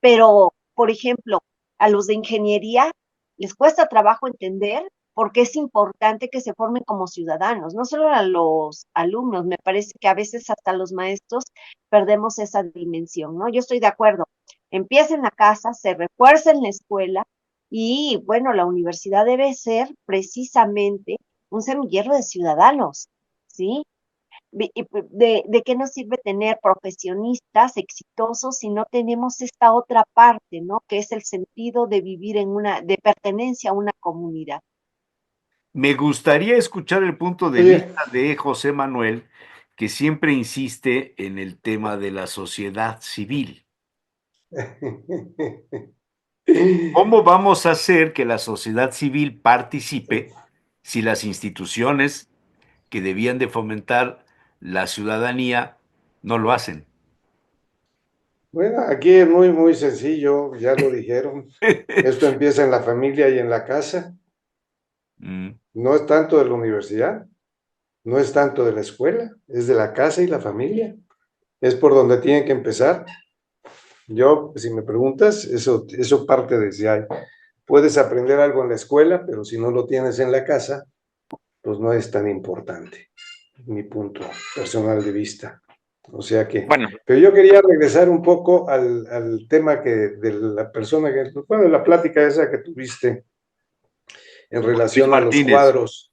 Pero, por ejemplo, a los de ingeniería les cuesta trabajo entender por qué es importante que se formen como ciudadanos, no solo a los alumnos, me parece que a veces hasta los maestros perdemos esa dimensión, ¿no? Yo estoy de acuerdo. Empieza en la casa, se refuerza en la escuela y, bueno, la universidad debe ser precisamente un semillero de ciudadanos, ¿sí? ¿De qué nos sirve tener profesionistas exitosos si no tenemos esta otra parte, ¿no? Que es el sentido de vivir de pertenencia a una comunidad. Me gustaría escuchar el punto de Oye, vista de José Manuel, que siempre insiste en el tema de la sociedad civil. ¿Cómo vamos a hacer que la sociedad civil participe si las instituciones que debían de fomentar la ciudadanía, no lo hacen. Bueno, aquí es muy, muy sencillo, ya lo dijeron. Esto empieza en la familia y en la casa. Mm. No es tanto de la universidad, no es tanto de la escuela, es de la casa y la familia. Es por donde tienen que empezar. Yo, si me preguntas, eso parte desde ahí. Puedes aprender algo en la escuela, pero si no lo tienes en la casa, pues no es tan importante, mi punto personal de vista. O sea que, Bueno, pero yo quería regresar un poco al tema de la persona que, bueno, de la plática esa que tuviste en Luis relación a los Martínez. cuadros,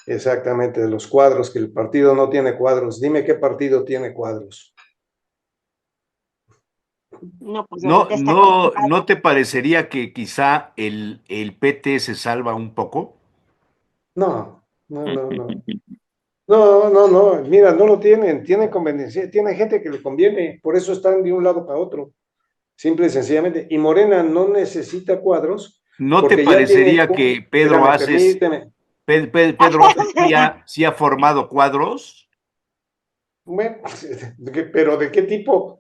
exactamente, de los cuadros, que el partido no tiene cuadros. Dime qué partido tiene cuadros. No, pues ¿No, ahorita está no, complicado. no te parecería que quizá el PT se salva un poco? No, no, no, no. No, no, no, mira, no lo tienen conveniencia, tiene gente que le conviene, por eso están de un lado para otro, simple y sencillamente. Y Morena no necesita cuadros ¿No te porque ya tiene parecería que Pedro espérame, Aces, permíteme. Pedro Aces sí ha formado cuadros? Bueno, pero ¿de qué tipo?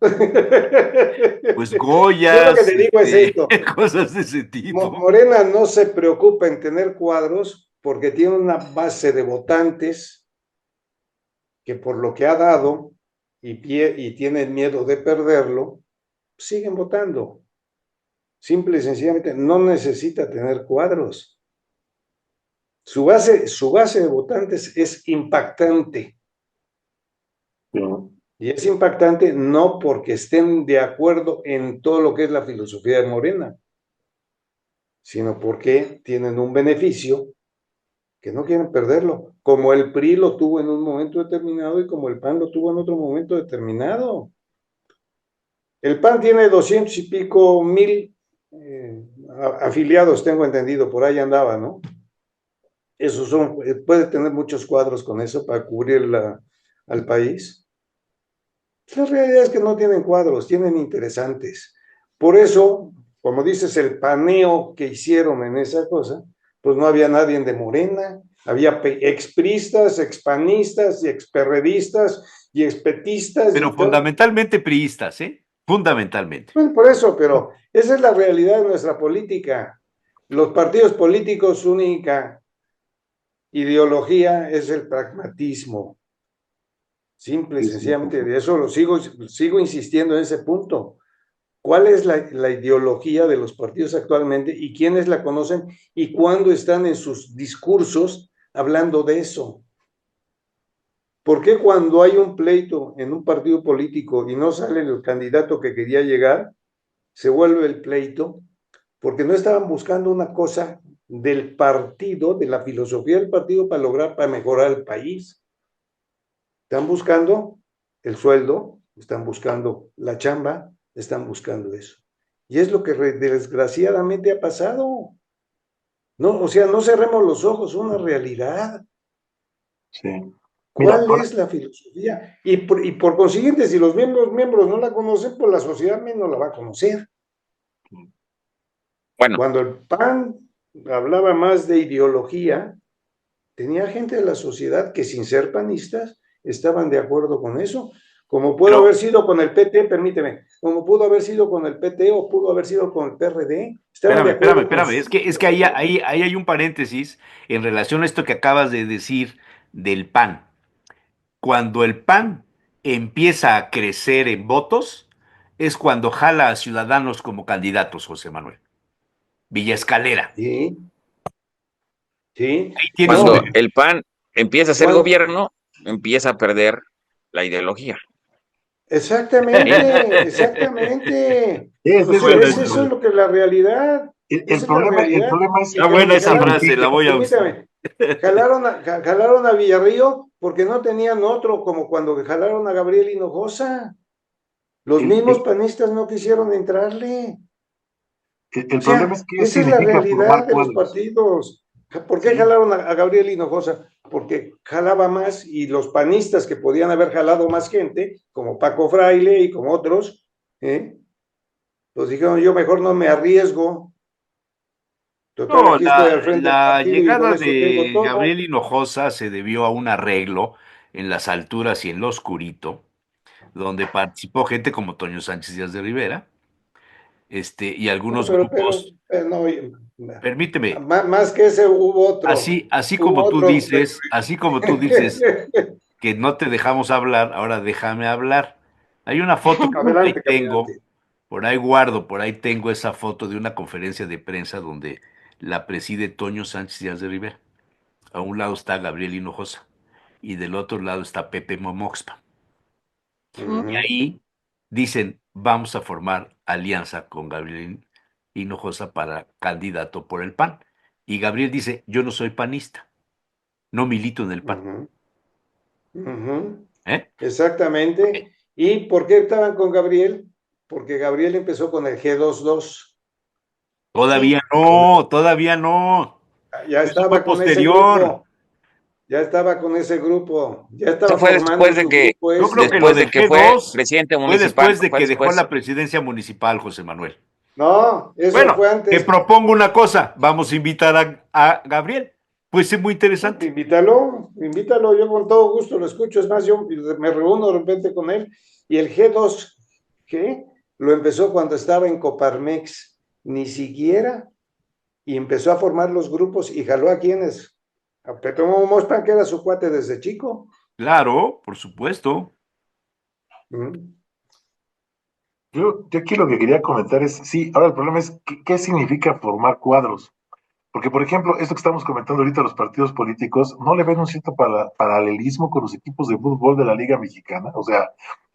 Pues Yo lo que Goyas, te digo es esto, cosas de ese tipo. Morena no se preocupa en tener cuadros porque tiene una base de votantes que por lo que ha dado y tienen miedo de perderlo, siguen votando. Simple y sencillamente no necesita tener cuadros. Su base de votantes es impactante. Y es impactante no porque estén de acuerdo en todo lo que es la filosofía de Morena, sino porque tienen un beneficio que no quieren perderlo, como el PRI lo tuvo en un momento determinado y como el PAN lo tuvo en otro momento determinado. El PAN tiene 200 y pico mil afiliados, tengo entendido, por ahí andaba, ¿no? Esos son, puede tener muchos cuadros con eso para cubrir al país. La realidad es que no tienen cuadros, tienen interesantes. Por eso, como dices, el paneo que hicieron en esa cosa, pues no había nadie de Morena, había expristas, expanistas y experredistas y expetistas Pero y todo. fundamentalmente priistas, ¿eh? Fundamentalmente. Bueno, por eso, pero esa es la realidad de nuestra política. Los partidos políticos, su única ideología es el pragmatismo. Simple y sencillamente, de eso sigo insistiendo en ese punto. ¿Cuál es la ideología de los partidos actualmente y quiénes la conocen y cuándo están en sus discursos hablando de eso? ¿Por qué cuando hay un pleito en un partido político y no sale el candidato que quería llegar, se vuelve el pleito? Porque no estaban buscando una cosa del partido, de la filosofía del partido para mejorar el país. Están buscando el sueldo, están buscando la chamba, están buscando eso. Y es lo que desgraciadamente ha pasado. No, o sea, no cerremos los ojos, una realidad. Sí. Mira, ¿Cuál es la filosofía? Y por consiguiente, si los miembros no la conocen, pues la sociedad menos la va a conocer. bueno, Cuando el PAN hablaba más de ideología, tenía gente de la sociedad que sin ser panistas estaban de acuerdo con eso, como pudo Pero haber sido con el PT, permíteme, como pudo haber sido con el PT o pudo haber sido con el PRD, estaban de acuerdo con espérame. sus Es que ahí hay un paréntesis en relación a esto que acabas de decir del PAN. Cuando el PAN empieza a crecer en votos, es cuando jala a ciudadanos como candidatos, José Manuel. Villa Escalera. sí, sí, Ahí tienes un cuando no, ejemplo. el PAN empieza a ser cuando, gobierno, empieza a perder la ideología. exactamente, exactamente, o ese es sea, el Buena, eso es punto. lo que es la realidad, El esa es la problema, el realidad, problema es y, está buena y esa jalaron, frase, la voy a usar. permítame, jalaron a Villarrío porque no tenían otro, como cuando jalaron a Gabriel Hinojosa. Los el, mismos el- panistas no quisieron entrarle. el O problema es sea, qué esa es la significa realidad formar de los cuadros. partidos. ¿Por qué Sí, jalaron a Gabriel Hinojosa? Porque jalaba más y los panistas que podían haber jalado más gente, como Paco Fraile y como otros, pues dijeron, yo mejor no me arriesgo. Total, No, aquí estoy al frente del la partido y con llegada eso tengo de todo. Gabriel Hinojosa se debió a un arreglo en las alturas y en lo oscurito, donde participó gente como Toño Sánchez Díaz de Rivera, y No, algunos pero grupos. no, Permíteme, más que ese hubo otro. así Hubo como tú otro. dices, así como tú dices que no te dejamos hablar, ahora déjame hablar. Hay una foto que por ahí Adelante, tengo, caminante. por ahí guardo, por ahí tengo esa foto de una conferencia de prensa donde la preside Toño Sánchez Díaz de Rivera. A un lado está Gabriel Hinojosa y del otro lado está Pepe Momoxpa. Y Ujú, ahí dicen, vamos a formar alianza con Gabriel Hinojosa para candidato por el PAN. Y Gabriel dice, yo no soy panista, no milito en el PAN. ujú, ujú. ¿Eh? Exactamente. ¿Y por qué estaban con Gabriel? Porque Gabriel empezó con el G22. Sí, Todavía Con- no, todavía no. ya Eso fue estaba con ese posterior. grupo. Ya estaba con ese grupo. Ya Eso estaba fue formando su grupo Yo creo ese. que lo después de del que fue G2 presidente fue municipal, después de fue que dejó después. la presidencia municipal, José Manuel. No, eso Bueno, fue te antes. propongo una cosa, vamos a invitar a Gabriel. Puede ser muy interesante. Invítalo, yo con todo gusto lo escucho. Es más, yo me reúno de repente con él. Y el G2, ¿qué? Lo empezó cuando estaba en Coparmex, ni siquiera, y empezó a formar los grupos y jaló a quienes. A Pepe Mospan, que era su cuate desde chico. Claro, por supuesto. ¿Mm? Yo aquí lo que quería comentar es, sí, ahora el problema es qué significa formar cuadros. Porque, por ejemplo, esto que estamos comentando ahorita, los partidos políticos, ¿no le ven un cierto paralelismo con los equipos de fútbol de la Liga Mexicana? O sea,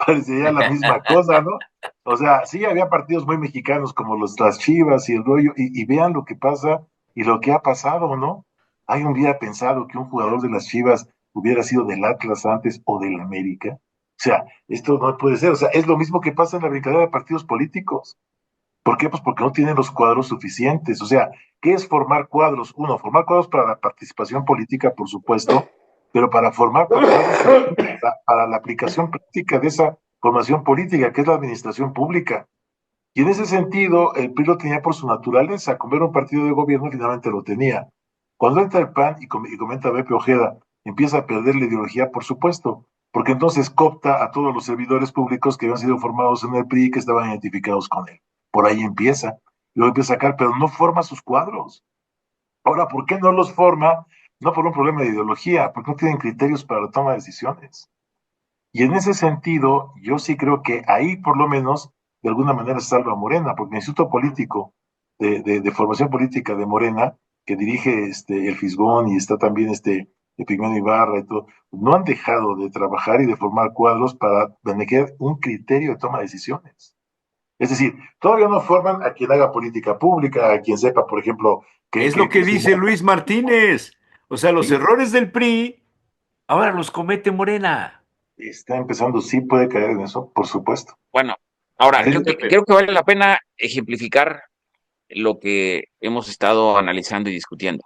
parecería la misma cosa, ¿no? O sea, sí había partidos muy mexicanos como las Chivas y el rollo, y vean lo que pasa y lo que ha pasado, ¿no? ¿Hay un día pensado que un jugador de las Chivas hubiera sido del Atlas antes o del América? O sea, esto no puede ser. O sea, es lo mismo que pasa en la brincadera de partidos políticos. ¿Por qué? Pues porque no tienen los cuadros suficientes. O sea, ¿qué es formar cuadros? Uno, formar cuadros para la participación política, por supuesto, pero para formar cuadros para la aplicación práctica de esa formación política, que es la administración pública. Y en ese sentido, el PRI lo tenía por su naturaleza. Como era un partido de gobierno, finalmente lo tenía. Cuando entra el PAN, y comenta Beppe Ojeda, empieza a perder la ideología, por supuesto, porque entonces coopta a todos los servidores públicos que habían sido formados en el PRI y que estaban identificados con él. Por ahí empieza. Luego empieza a sacar, pero no forma sus cuadros. Ahora, ¿por qué no los forma? No por un problema de ideología, porque no tienen criterios para la toma de decisiones. Y en ese sentido, yo sí creo que ahí por lo menos de alguna manera se salva Morena, porque el Instituto Político de Formación Política de Morena, que dirige el Fisgón y está también Epigmenio Ibarra y todo, no han dejado de trabajar y de formar cuadros para manejar un criterio de toma de decisiones. Es decir, todavía no forman a quien haga política pública, a quien sepa, por ejemplo, Es lo que si dice Luis Martínez. O sea, los sí, errores del PRI ahora los comete Morena. está empezando, sí puede caer en eso, por supuesto. Bueno, ahora, Adelante, Pepe. creo que vale la pena ejemplificar lo que hemos estado analizando y discutiendo.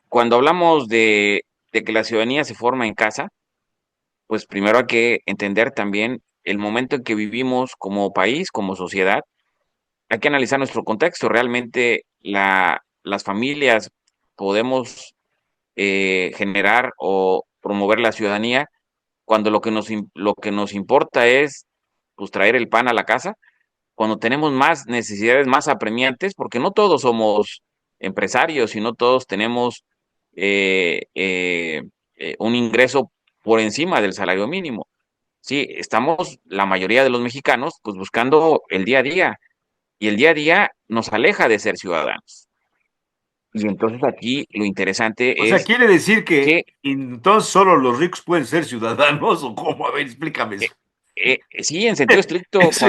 Cuando hablamos de que la ciudadanía se forma en casa, pues primero hay que entender también el momento en que vivimos como país, como sociedad. Hay que analizar nuestro contexto. Realmente las familias podemos generar o promover la ciudadanía cuando lo que nos importa es pues traer el pan a la casa, cuando tenemos más necesidades más apremiantes, porque no todos somos empresarios y no todos tenemos eh, eh, un ingreso por encima del salario mínimo. Sí, estamos la mayoría de los mexicanos pues buscando el día a día y el día a día nos aleja de ser ciudadanos. Y entonces aquí lo O interesante sea, es quiere decir que que entonces solo los ricos pueden ser ciudadanos o cómo, a ver, explícame eh, eso. sí, en sentido estricto, Es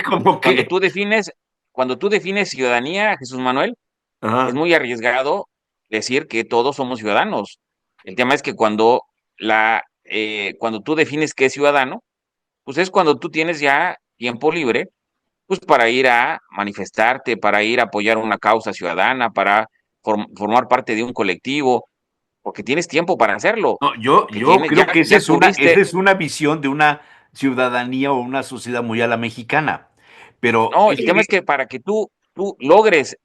como cuando que, tú defines, cuando tú defines ciudadanía, Jesús Manuel, es ajá. muy arriesgado decir que todos somos ciudadanos. El tema es que cuando tú defines qué es ciudadano, pues es cuando tú tienes ya tiempo libre, pues para ir a manifestarte, para ir a apoyar una causa ciudadana, para formar parte de un colectivo, porque tienes tiempo para hacerlo, No, yo, porque yo tienes, creo que ya esa cubriste. es una visión de una ciudadanía o una sociedad muy a la mexicana. Pero No, es el tema que, es que para que tú logres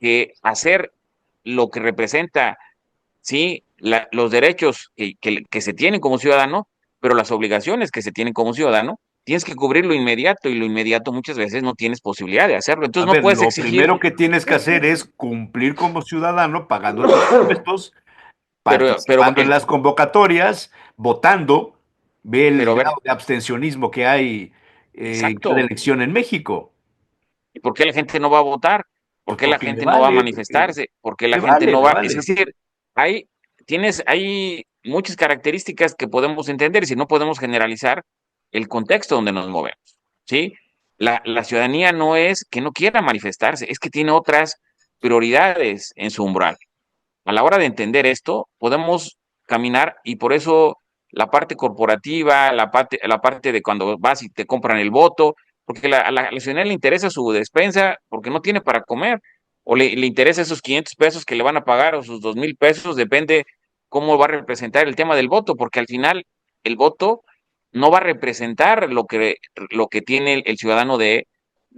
que hacer lo que representa, sí, los derechos que se tienen como ciudadano, pero las obligaciones que se tienen como ciudadano, tienes que cubrir lo inmediato y lo inmediato muchas veces no tienes posibilidad de hacerlo. A Entonces no ver, puedes lo exigir, primero que tienes que hacer es cumplir como ciudadano, pagando tus impuestos, pero participando en las convocatorias, votando. Ve el pero a ver, grado de abstencionismo que hay en cada exacto. elección en México. ¿Y por qué la gente no va a votar? ¿Por Pues qué la porque gente no va a manifestarse? ¿Por qué la gente no me va? Es vale. decir, hay, hay muchas características que podemos entender y si no podemos generalizar el contexto donde nos movemos, ¿sí? La ciudadanía no es que no quiera manifestarse, es que tiene otras prioridades en su umbral. A la hora de entender esto, podemos caminar y por eso la parte corporativa, la parte de cuando vas y te compran el voto, porque a la ciudadanía le interesa su despensa porque no tiene para comer, o le interesa esos 500 pesos que le van a pagar o sus 2,000 pesos, depende cómo va a representar el tema del voto, porque al final el voto no va a representar lo que tiene el ciudadano de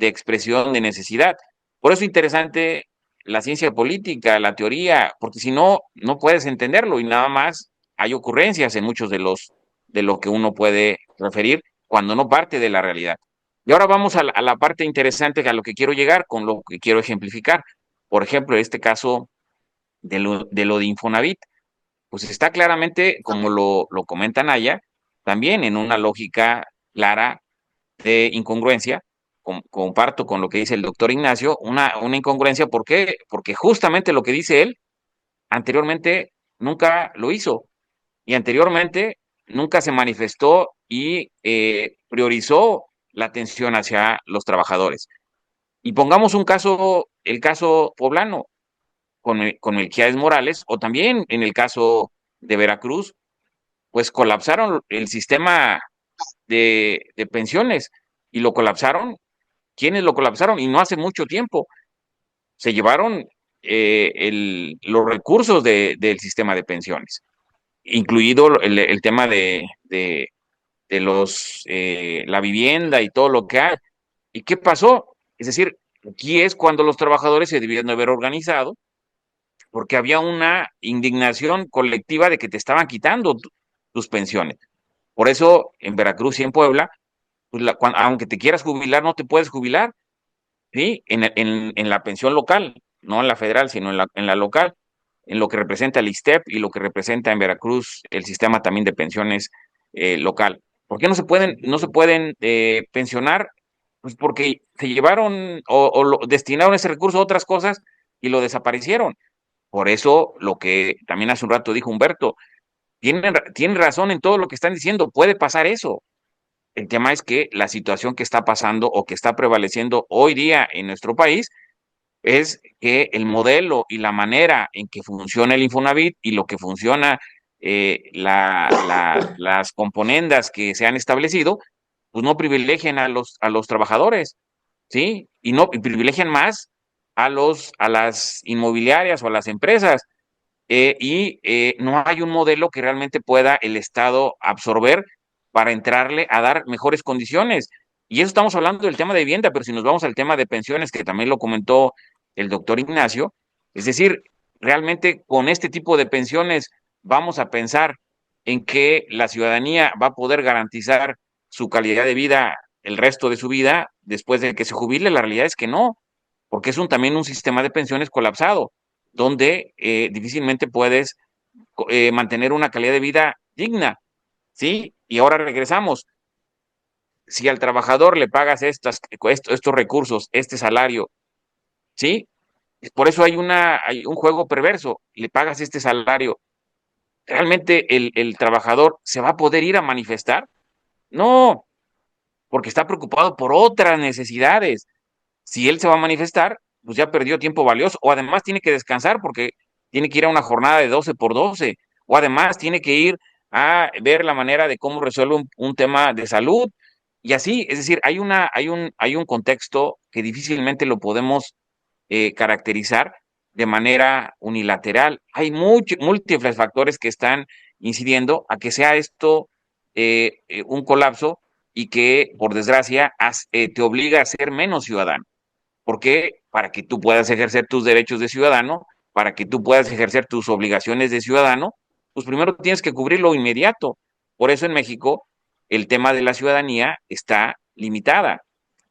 expresión de necesidad. Por eso es interesante la ciencia política, la teoría, porque si no, no puedes entenderlo y nada más hay ocurrencias en muchos de lo que uno puede referir cuando no parte de la realidad. Y ahora vamos a la parte interesante a lo que quiero llegar, con lo que quiero ejemplificar. Por ejemplo, este caso de lo de Infonavit, pues está claramente, como lo comentan allá, también en una lógica clara de incongruencia. Comparto con lo que dice el doctor Ignacio, una incongruencia. ¿Por qué? Porque justamente lo que dice él, anteriormente nunca lo hizo y anteriormente nunca se manifestó y priorizó la atención hacia los trabajadores. Y pongamos un caso, el caso poblano, con Melquiades Morales, o también en el caso de Veracruz, pues colapsaron el sistema de pensiones y lo colapsaron. ¿Quiénes lo colapsaron? Y no hace mucho tiempo. Se llevaron los recursos del sistema de pensiones, incluido el tema de la vivienda y todo lo que hay. ¿Y qué pasó? Es decir, aquí es cuando los trabajadores se debían de haber organizado porque había una indignación colectiva de que te estaban quitando tus pensiones. Por eso en Veracruz y en Puebla, pues aunque te quieras jubilar, no te puedes jubilar, ¿sí? En la pensión local, no en la federal, sino en la local, en lo que representa el ISSSTEP y lo que representa en Veracruz el sistema también de pensiones local. ¿Por qué no se pueden pensionar? Pues porque se llevaron o destinaron ese recurso a otras cosas y lo desaparecieron. Por eso lo que también hace un rato dijo Humberto, tienen razón en todo lo que están diciendo, puede pasar eso. El tema es que la situación que está pasando o que está prevaleciendo hoy día en nuestro país es que el modelo y la manera en que funciona el Infonavit y lo que funciona las componendas que se han establecido, pues no privilegian a los trabajadores, ¿sí? Y privilegian más a las inmobiliarias o a las empresas. No hay un modelo que realmente pueda el Estado absorber para entrarle a dar mejores condiciones. Y eso estamos hablando del tema de vivienda, pero si nos vamos al tema de pensiones, que también lo comentó el doctor Ignacio, es decir, realmente con este tipo de pensiones vamos a pensar en que la ciudadanía va a poder garantizar su calidad de vida el resto de su vida después de que se jubile. La realidad es que no, porque es también un sistema de pensiones colapsado donde difícilmente puedes mantener una calidad de vida digna, ¿sí? Y ahora regresamos. Si al trabajador le pagas estos recursos, este salario, ¿sí? Por eso hay un juego perverso. Le pagas este salario. ¿Realmente el trabajador se va a poder ir a manifestar? No, porque está preocupado por otras necesidades. Si él se va a manifestar, pues ya perdió tiempo valioso, o además tiene que descansar porque tiene que ir a una jornada de 12 por 12, o además tiene que ir a ver la manera de cómo resuelve un tema de salud, y así, es decir, hay un contexto que difícilmente lo podemos caracterizar de manera unilateral. Hay múltiples factores que están incidiendo a que sea esto un colapso y que, por desgracia, te obliga a ser menos ciudadano. porque para que tú puedas ejercer tus derechos de ciudadano, para que tú puedas ejercer tus obligaciones de ciudadano, pues primero tienes que cubrir lo inmediato. Por eso en México el tema de la ciudadanía está limitada.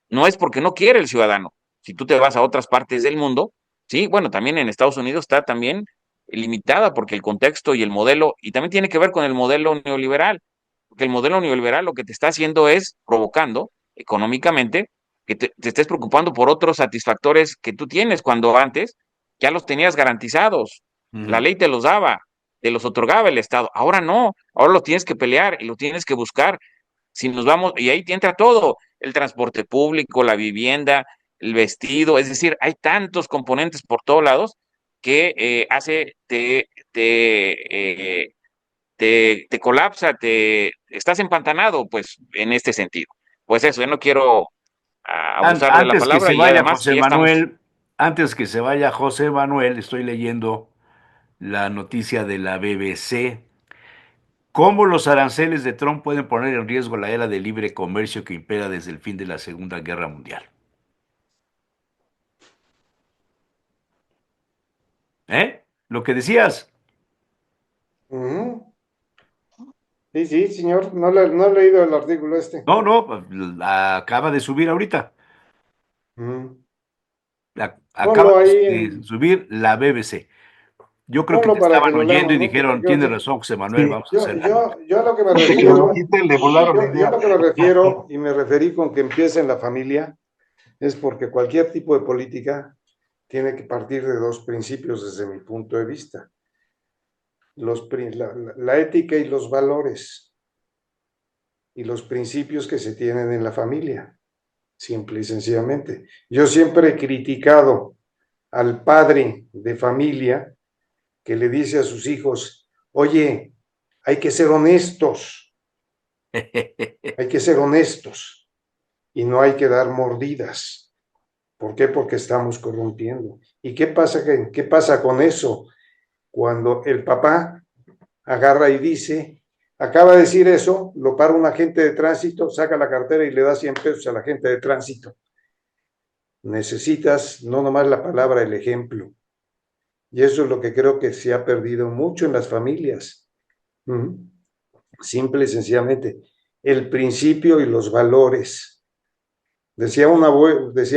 No es porque no quiere el ciudadano. Si tú te vas a otras partes del mundo, sí, bueno, también en Estados Unidos está también limitada porque el contexto y el modelo, y también tiene que ver con el modelo neoliberal, porque el modelo neoliberal lo que te está haciendo es provocando económicamente que te estés preocupando por otros satisfactores que tú tienes cuando antes ya los tenías garantizados. La ley te los daba, te los otorgaba el Estado. Ahora no, ahora lo tienes que pelear y lo tienes que buscar. Si nos vamos, y ahí te entra todo, el transporte público, la vivienda, el vestido, es decir, hay tantos componentes por todos lados que te colapsa, te estás empantanado, pues, en este sentido. Pues eso, yo no quiero abusar de la Antes que palabra se y vaya además que José ya estamos. Manuel, antes que se vaya José Manuel, estoy leyendo la noticia de la BBC. ¿Cómo los aranceles de Trump pueden poner en riesgo la era de libre comercio que impera desde el fin de la Segunda Guerra Mundial? ¿Eh? Lo que decías. Ujú. Sí, sí, señor, no he leído el artículo este. No, no, pues, acaba de subir ahorita. Ujú. Acaba Ponlo ahí, de subir la BBC. Yo creo que ponlo te para que estaban lo oyendo leamos, y ¿no? dijeron, tiene razón José Manuel, Sí, vamos a Yo, hacer la nota. yo, yo a lo que me que lo refiero, quiten, le volaron la yo a idea. lo que me refiero y me referí con que empiece en la familia, es porque cualquier tipo de política tiene que partir de dos principios desde mi punto de vista. La ética y los valores y los principios que se tienen en la familia, simple y sencillamente. Yo siempre he criticado al padre de familia que le dice a sus hijos, oye, hay que ser honestos, hay que ser honestos y no hay que dar mordidas. ¿Por qué? Porque estamos corrompiendo. ¿Y qué pasa con eso? Cuando el papá agarra y dice, acaba de decir eso, lo para un agente de tránsito, saca la cartera y le da 100 pesos al agente de tránsito. Necesitas no nomás la palabra, el ejemplo. Y eso es lo que creo que se ha perdido mucho en las familias. Simple y sencillamente, el principio y los valores. Decía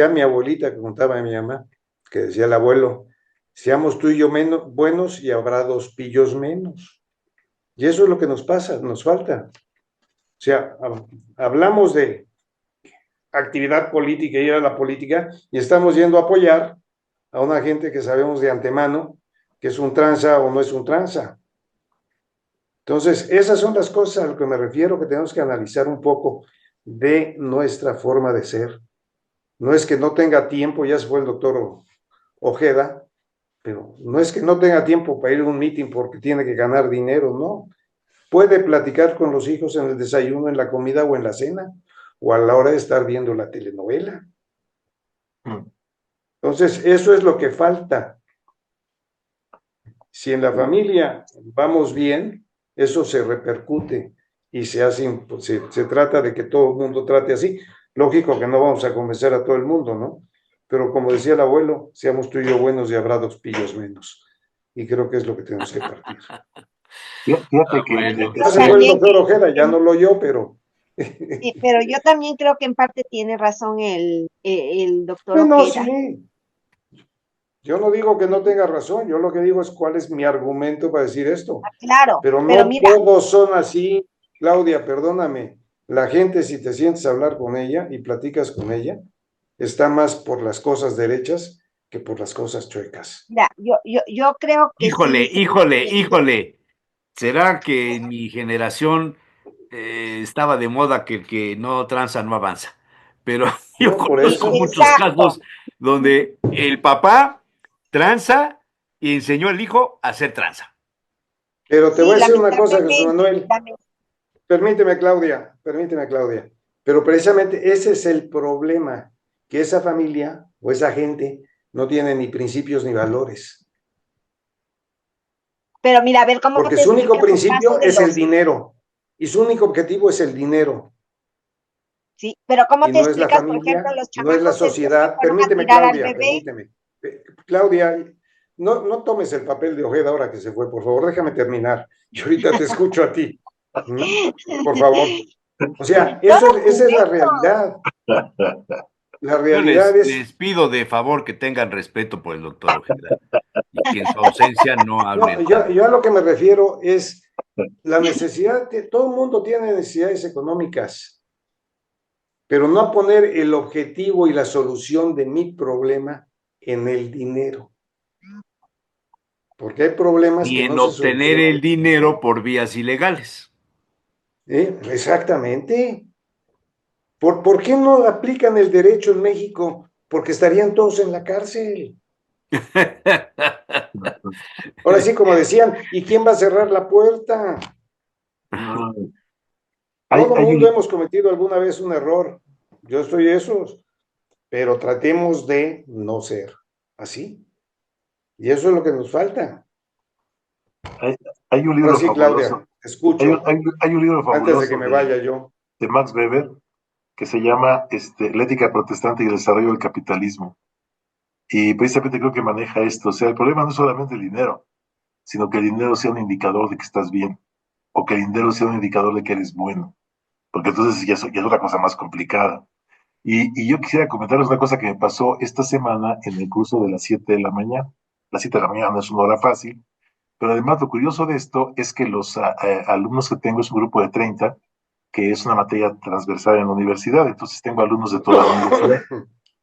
mi abuelita que contaba a mi mamá, que decía el abuelo, seamos tú y yo menos buenos y habrá dos pillos menos. Y eso es lo que nos pasa, nos falta. O sea, hablamos de actividad política, ir a la política, y estamos yendo a apoyar a una gente que sabemos de antemano que es un tranza o no es un tranza. Entonces, esas son las cosas a las que me refiero, que tenemos que analizar un poco de nuestra forma de ser. No es que no tenga tiempo, ya se fue el doctor Ojeda, pero no es que no tenga tiempo para ir a un meeting porque tiene que ganar dinero, no. Puede platicar con los hijos en el desayuno, en la comida o en la cena, o a la hora de estar viendo la telenovela. Entonces, eso es lo que falta. Si en la familia vamos bien, eso se repercute y se trata de que todo el mundo trate así. Lógico que no vamos a convencer a todo el mundo, ¿no? Pero como decía el abuelo, seamos tú y yo buenos y habrá dos pillos menos. Y creo que es lo que tenemos que partir. Fíjate que Bueno. Ya se fue el doctor Ojeda, ya no lo oyó, pero... Sí, pero yo también creo que en parte tiene razón el doctor Bueno, Ojeda. sí. Yo no digo que no tenga razón, yo lo que digo es cuál es mi argumento para decir esto. Claro, Pero pero no mira, todos son así. Claudia, perdóname. La gente, si te sientes a hablar con ella y platicas con ella, está más por las cosas derechas que por las cosas chuecas. mira, yo creo que Híjole, sí se híjole, entiende. híjole. ¿Será que en mi generación estaba de moda que el que no tranza no avanza? Pero yo No, por Sí, conozco eso. muchos exacto. casos donde el papá tranza y enseñó al hijo a hacer tranza. Pero te Sí, voy a decir una cosa, José lamentablemente. Manuel. Permíteme, Claudia. Pero precisamente ese es el problema, que esa familia o esa gente no tiene ni principios ni valores. Pero mira, a ver cómo Porque te su único explicas el caso principio de es el los, dinero. Y su único objetivo es el dinero. sí, Pero ¿cómo y te no es la explicas, por ejemplo, familia, los no es la chamacos estos que sociedad. fueron a Permíteme, tirar al Claudia, bebé? permíteme. Claudia, no tomes el papel de Ojeda ahora que se fue, por favor, déjame terminar. Y ahorita te escucho a ti. Por favor. O sea, esa es la realidad. La Yo realidad es, les pido de favor que tengan respeto por el doctor Ojeda y que en su ausencia no no, hablen yo, tanto. yo a lo que me refiero es la necesidad, todo el mundo tiene necesidades económicas, pero no poner el objetivo y la solución de mi problema en el dinero, porque hay problemas Ni que en no se obtener solucionan. el dinero por vías ilegales. Exactamente. ¿Por qué no aplican el derecho en México? Porque estarían todos en la cárcel. Ahora sí, como decían, ¿y quién va a cerrar la puerta? Hay, Todo el hay mundo un, hemos cometido alguna vez un error. Yo estoy esos, pero tratemos de no ser así. Y eso es lo que nos falta. hay, hay un Ahora libro sí, Claudia, fabuloso, te escucho hay un libro antes de que fabuloso me vaya yo. de Max Weber que se llama La ética protestante y el desarrollo del capitalismo. Y precisamente creo que maneja esto. O sea, el problema no es solamente el dinero, sino que el dinero sea un indicador de que estás bien, o que el dinero sea un indicador de que eres bueno, porque entonces ya es otra cosa más complicada. Y yo quisiera comentarles una cosa que me pasó esta semana en el curso de las 7 de la mañana. Las 7 de la mañana no es una hora fácil, pero además lo curioso de esto es que los alumnos que tengo es un grupo de 30, que es una materia transversal en la universidad, entonces tengo alumnos de toda la universidad.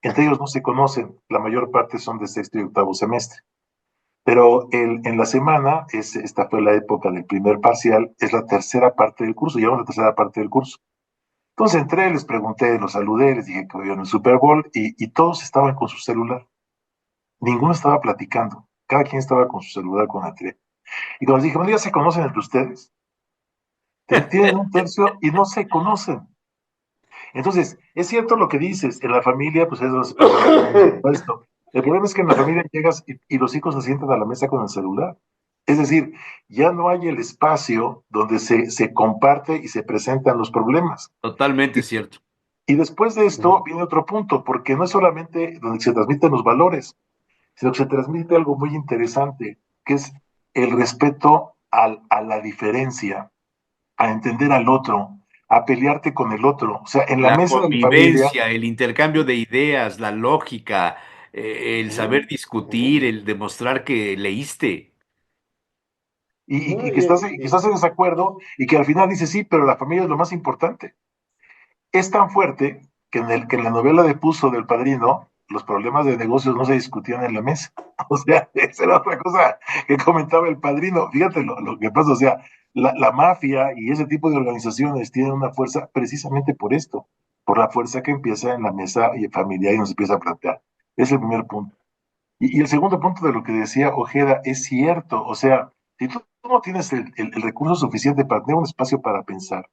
Entre ellos no se conocen, la mayor parte son de sexto y octavo semestre. Pero en la semana, esta fue la época del primer parcial, es la tercera parte del curso, llevamos la tercera parte del curso. Entonces entré, les pregunté, los saludé, les dije que había en el Super Bowl y todos estaban con su celular. Ninguno estaba platicando, cada quien estaba con su celular con la tele. Y cuando les dije, bueno, ya se conocen entre ustedes, tienen un tercio y no se conocen. Entonces, es cierto lo que dices, en la familia, pues eso se puede esto. El problema es que en la familia llegas y los hijos se sientan a la mesa con el celular. Es decir, ya no hay el espacio donde se comparte y se presentan los problemas. Totalmente cierto. Y después de esto viene otro punto, porque no es solamente donde se transmiten los valores, sino que se transmite algo muy interesante, que es el respeto a la diferencia, a entender al otro, a pelearte con el otro. O sea, en la La mesa de la familia, convivencia, el intercambio de ideas, la lógica, el saber discutir, el demostrar que leíste. No, que estás en desacuerdo y que al final dices, sí, pero la familia es lo más importante. Es tan fuerte que en la novela de Puzo del Padrino, los problemas de negocios no se discutían en la mesa. O sea, esa era otra cosa que comentaba el Padrino. Fíjate lo que pasa, o sea, la mafia y ese tipo de organizaciones tienen una fuerza precisamente por esto, por la fuerza que empieza en la mesa y familiar y nos empieza a plantear. Es el primer punto. Y el segundo punto de lo que decía Ojeda es cierto, o sea, si tú no tienes el recurso suficiente para tener un espacio para pensar,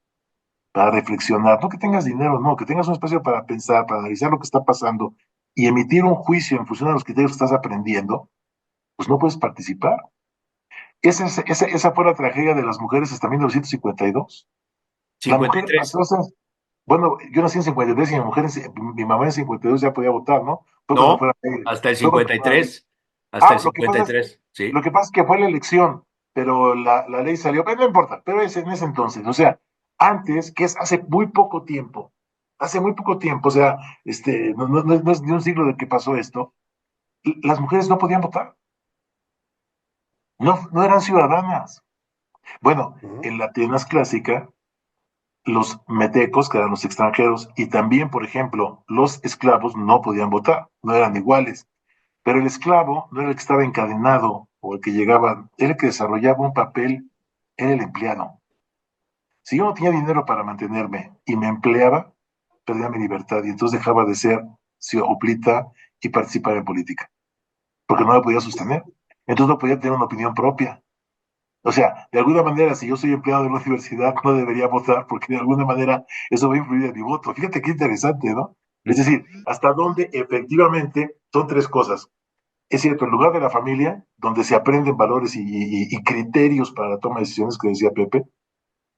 para reflexionar, no que tengas dinero, no, que tengas un espacio para pensar, para analizar lo que está pasando y emitir un juicio en función de los criterios que estás aprendiendo, pues no puedes participar. Esa fue la tragedia de las mujeres hasta 1952. La mujer 53. pasó a ser, bueno, yo nací en 53 y mi mamá en 52 ya podía votar, ¿no? Fue cuando No, fue, hasta el fue cuando fue 53. Hasta el Lo 53, lo sí. que pasa es que fue la elección, pero la ley salió, pero no importa, pero es en ese entonces, o sea, antes, que es hace muy poco tiempo, o sea, no es ni un siglo de que pasó esto, las mujeres no podían votar, no eran ciudadanas. Bueno, en la Atenas clásica, los metecos, que eran los extranjeros, y también, por ejemplo, los esclavos no podían votar, no eran iguales. Pero el esclavo no era el que estaba encadenado o el que llegaba, era el que desarrollaba un papel, era el empleado. Si yo no tenía dinero para mantenerme y me empleaba, perdía mi libertad y entonces dejaba de ser oplita y participar en política, porque no me podía sostener. Entonces no podía tener una opinión propia. O sea, de alguna manera, si yo soy empleado de una universidad, no debería votar porque de alguna manera eso va a influir en mi voto. Fíjate qué interesante, ¿no? Es decir, hasta dónde efectivamente son tres cosas. Es cierto, el lugar de la familia, donde se aprenden valores y criterios para la toma de decisiones que decía Pepe,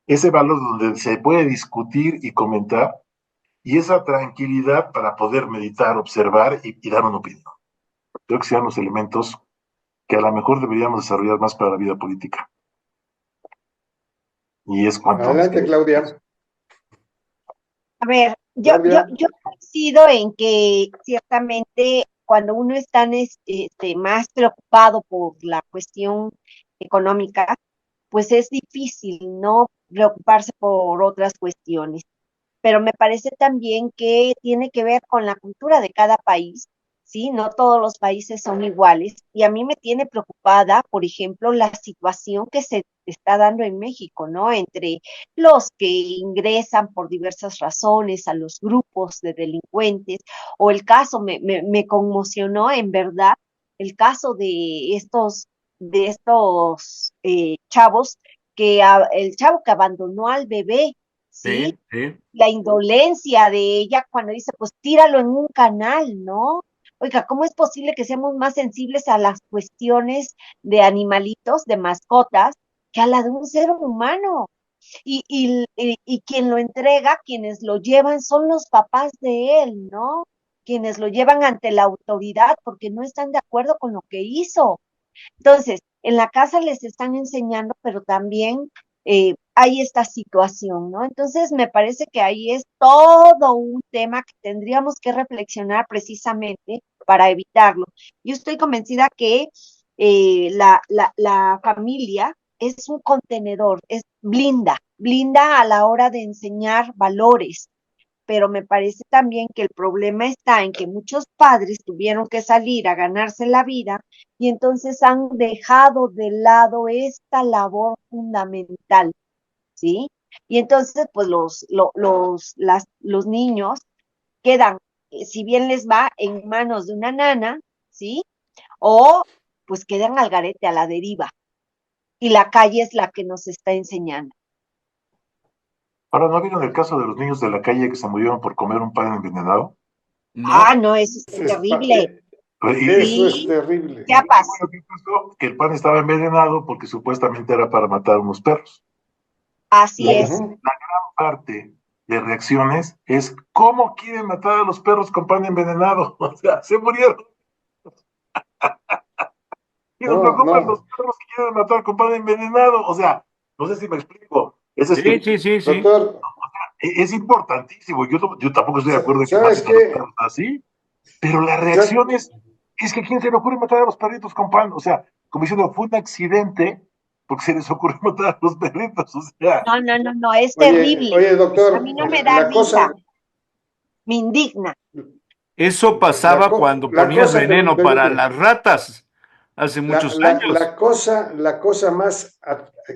ese valor donde se puede discutir y comentar, y esa tranquilidad para poder meditar, observar y dar una opinión. Creo que sean los elementos que a lo mejor deberíamos desarrollar más para la vida política. Y es cuanto a mis Adelante, Claudia. A ver, Claudia. yo coincido en que ciertamente cuando uno está más preocupado por la cuestión económica, pues es difícil no preocuparse por otras cuestiones. Pero me parece también que tiene que ver con la cultura de cada país, ¿sí? No todos los países son iguales. Y a mí me tiene preocupada, por ejemplo, la situación que se está dando en México, ¿no? Entre los que ingresan por diversas razones a los grupos de delincuentes, o el caso, me conmocionó en verdad, el caso de estos chavos, el chavo que abandonó al bebé, ¿sí? Sí, sí. La indolencia de ella cuando dice, pues tíralo en un canal, ¿no? Oiga, ¿cómo es posible que seamos más sensibles a las cuestiones de animalitos, de mascotas, que a la de un ser humano? Y quien lo entrega, quienes lo llevan, son los papás de él, ¿no? Quienes lo llevan ante la autoridad porque no están de acuerdo con lo que hizo. Entonces, en la casa les están enseñando, pero también hay esta situación, ¿no? Entonces, me parece que ahí es todo un tema que tendríamos que reflexionar precisamente para evitarlo. Yo estoy convencida que la familia es un contenedor, blinda a la hora de enseñar valores, pero me parece también que el problema está en que muchos padres tuvieron que salir a ganarse la vida y entonces han dejado de lado esta labor fundamental, ¿sí? Y entonces, pues los niños quedan, si bien les va, en manos de una nana, ¿sí? O pues quedan al garete, a la deriva. Y la calle es la que nos está enseñando. Ahora, ¿no vieron el caso de los niños de la calle que se murieron por comer un pan envenenado? Ah, No, no, eso es Eso es, terrible. eso es Sí, terrible. ¿qué ha pasado? Bueno, ¿qué pasó? Que el pan estaba envenenado porque supuestamente era para matar unos perros. Así La es. Ujú. parte de reacciones es cómo quieren matar a los perros con pan envenenado. O sea, se murieron. Y nos No, preocupan los no. perros que quieren matar con pan envenenado. O sea, no sé si me explico. sí, sí, sí, sí. Doctor, Es importantísimo. Yo tampoco estoy de acuerdo en que ¿sabes maten a los qué? perros así, pero la Sa- reacción es que a quién se le ocurre matar a los perritos con pan. O sea, como diciendo, fue un accidente porque se les ocurrió matar a los perritos. O sea, No, no, no, no, es Oye, terrible. oye, A doctor, mí no me da la risa, cosa, me indigna. Eso pasaba cuando la ponías cosa, veneno para permíteme, las ratas hace muchos años. la cosa más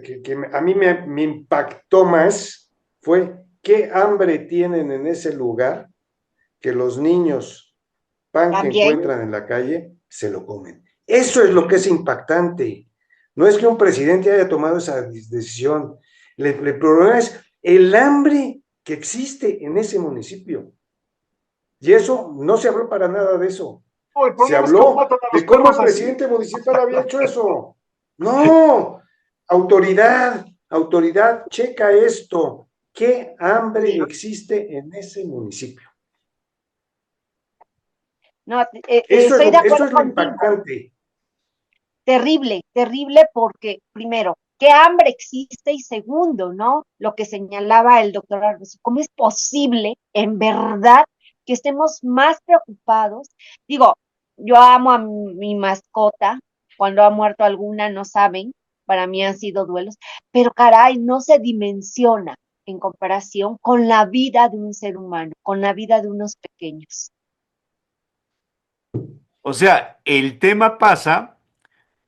que a mí me impactó más fue qué hambre tienen en ese lugar que los niños, pan que También, encuentran en la calle, se lo comen. Eso es lo que es impactante. No es que un presidente haya tomado esa decisión. El problema es el hambre que existe en ese municipio. Y eso no se habló para nada de eso. no, el Se problema es cómo habló matan a los de cómo el perros así. presidente municipal había hecho eso. No, autoridad, checa esto. ¿Qué hambre sí. existe en ese municipio? No, Eso estoy de eso acuerdo es lo contigo. impactante. Terrible, terrible porque, primero, ¿qué hambre existe? Y segundo, ¿no? Lo que señalaba el doctor Arroyo, ¿cómo es posible, en verdad, que estemos más preocupados? Digo, yo amo a mi mascota, cuando ha muerto alguna, no saben, para mí han sido duelos, pero caray, no se dimensiona en comparación con la vida de un ser humano, con la vida de unos pequeños. O sea, el tema pasa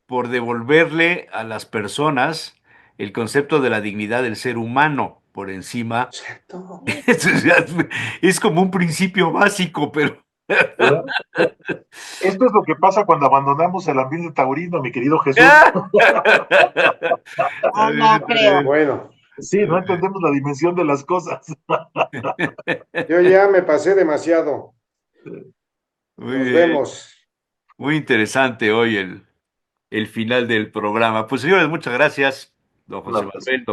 por devolverle a las personas el concepto de la dignidad del ser humano por encima. Exacto. Es como un principio básico, pero ¿Verdad? Esto es lo que pasa cuando abandonamos el ambiente taurino, mi querido Jesús. Ah, no creo. Bueno, Sí, no entendemos la dimensión de las cosas. yo ya me pasé demasiado. Muy Nos bien, vemos. muy interesante hoy el final del programa. Pues señores, muchas gracias, don Un José abrazo. Manuel,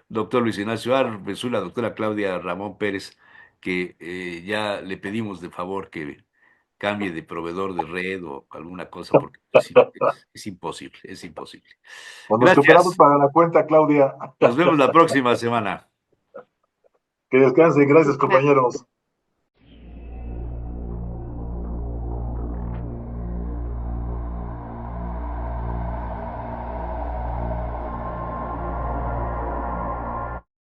doctor Luis Ignacio Arvezú, la doctora Claudia Ramón Pérez, que ya le pedimos de favor que cambie de proveedor de red o alguna cosa, porque es imposible, es imposible. Pues nos superamos Gracias. para la cuenta, Claudia. Nos vemos la próxima semana. Que descansen. Gracias, compañeros.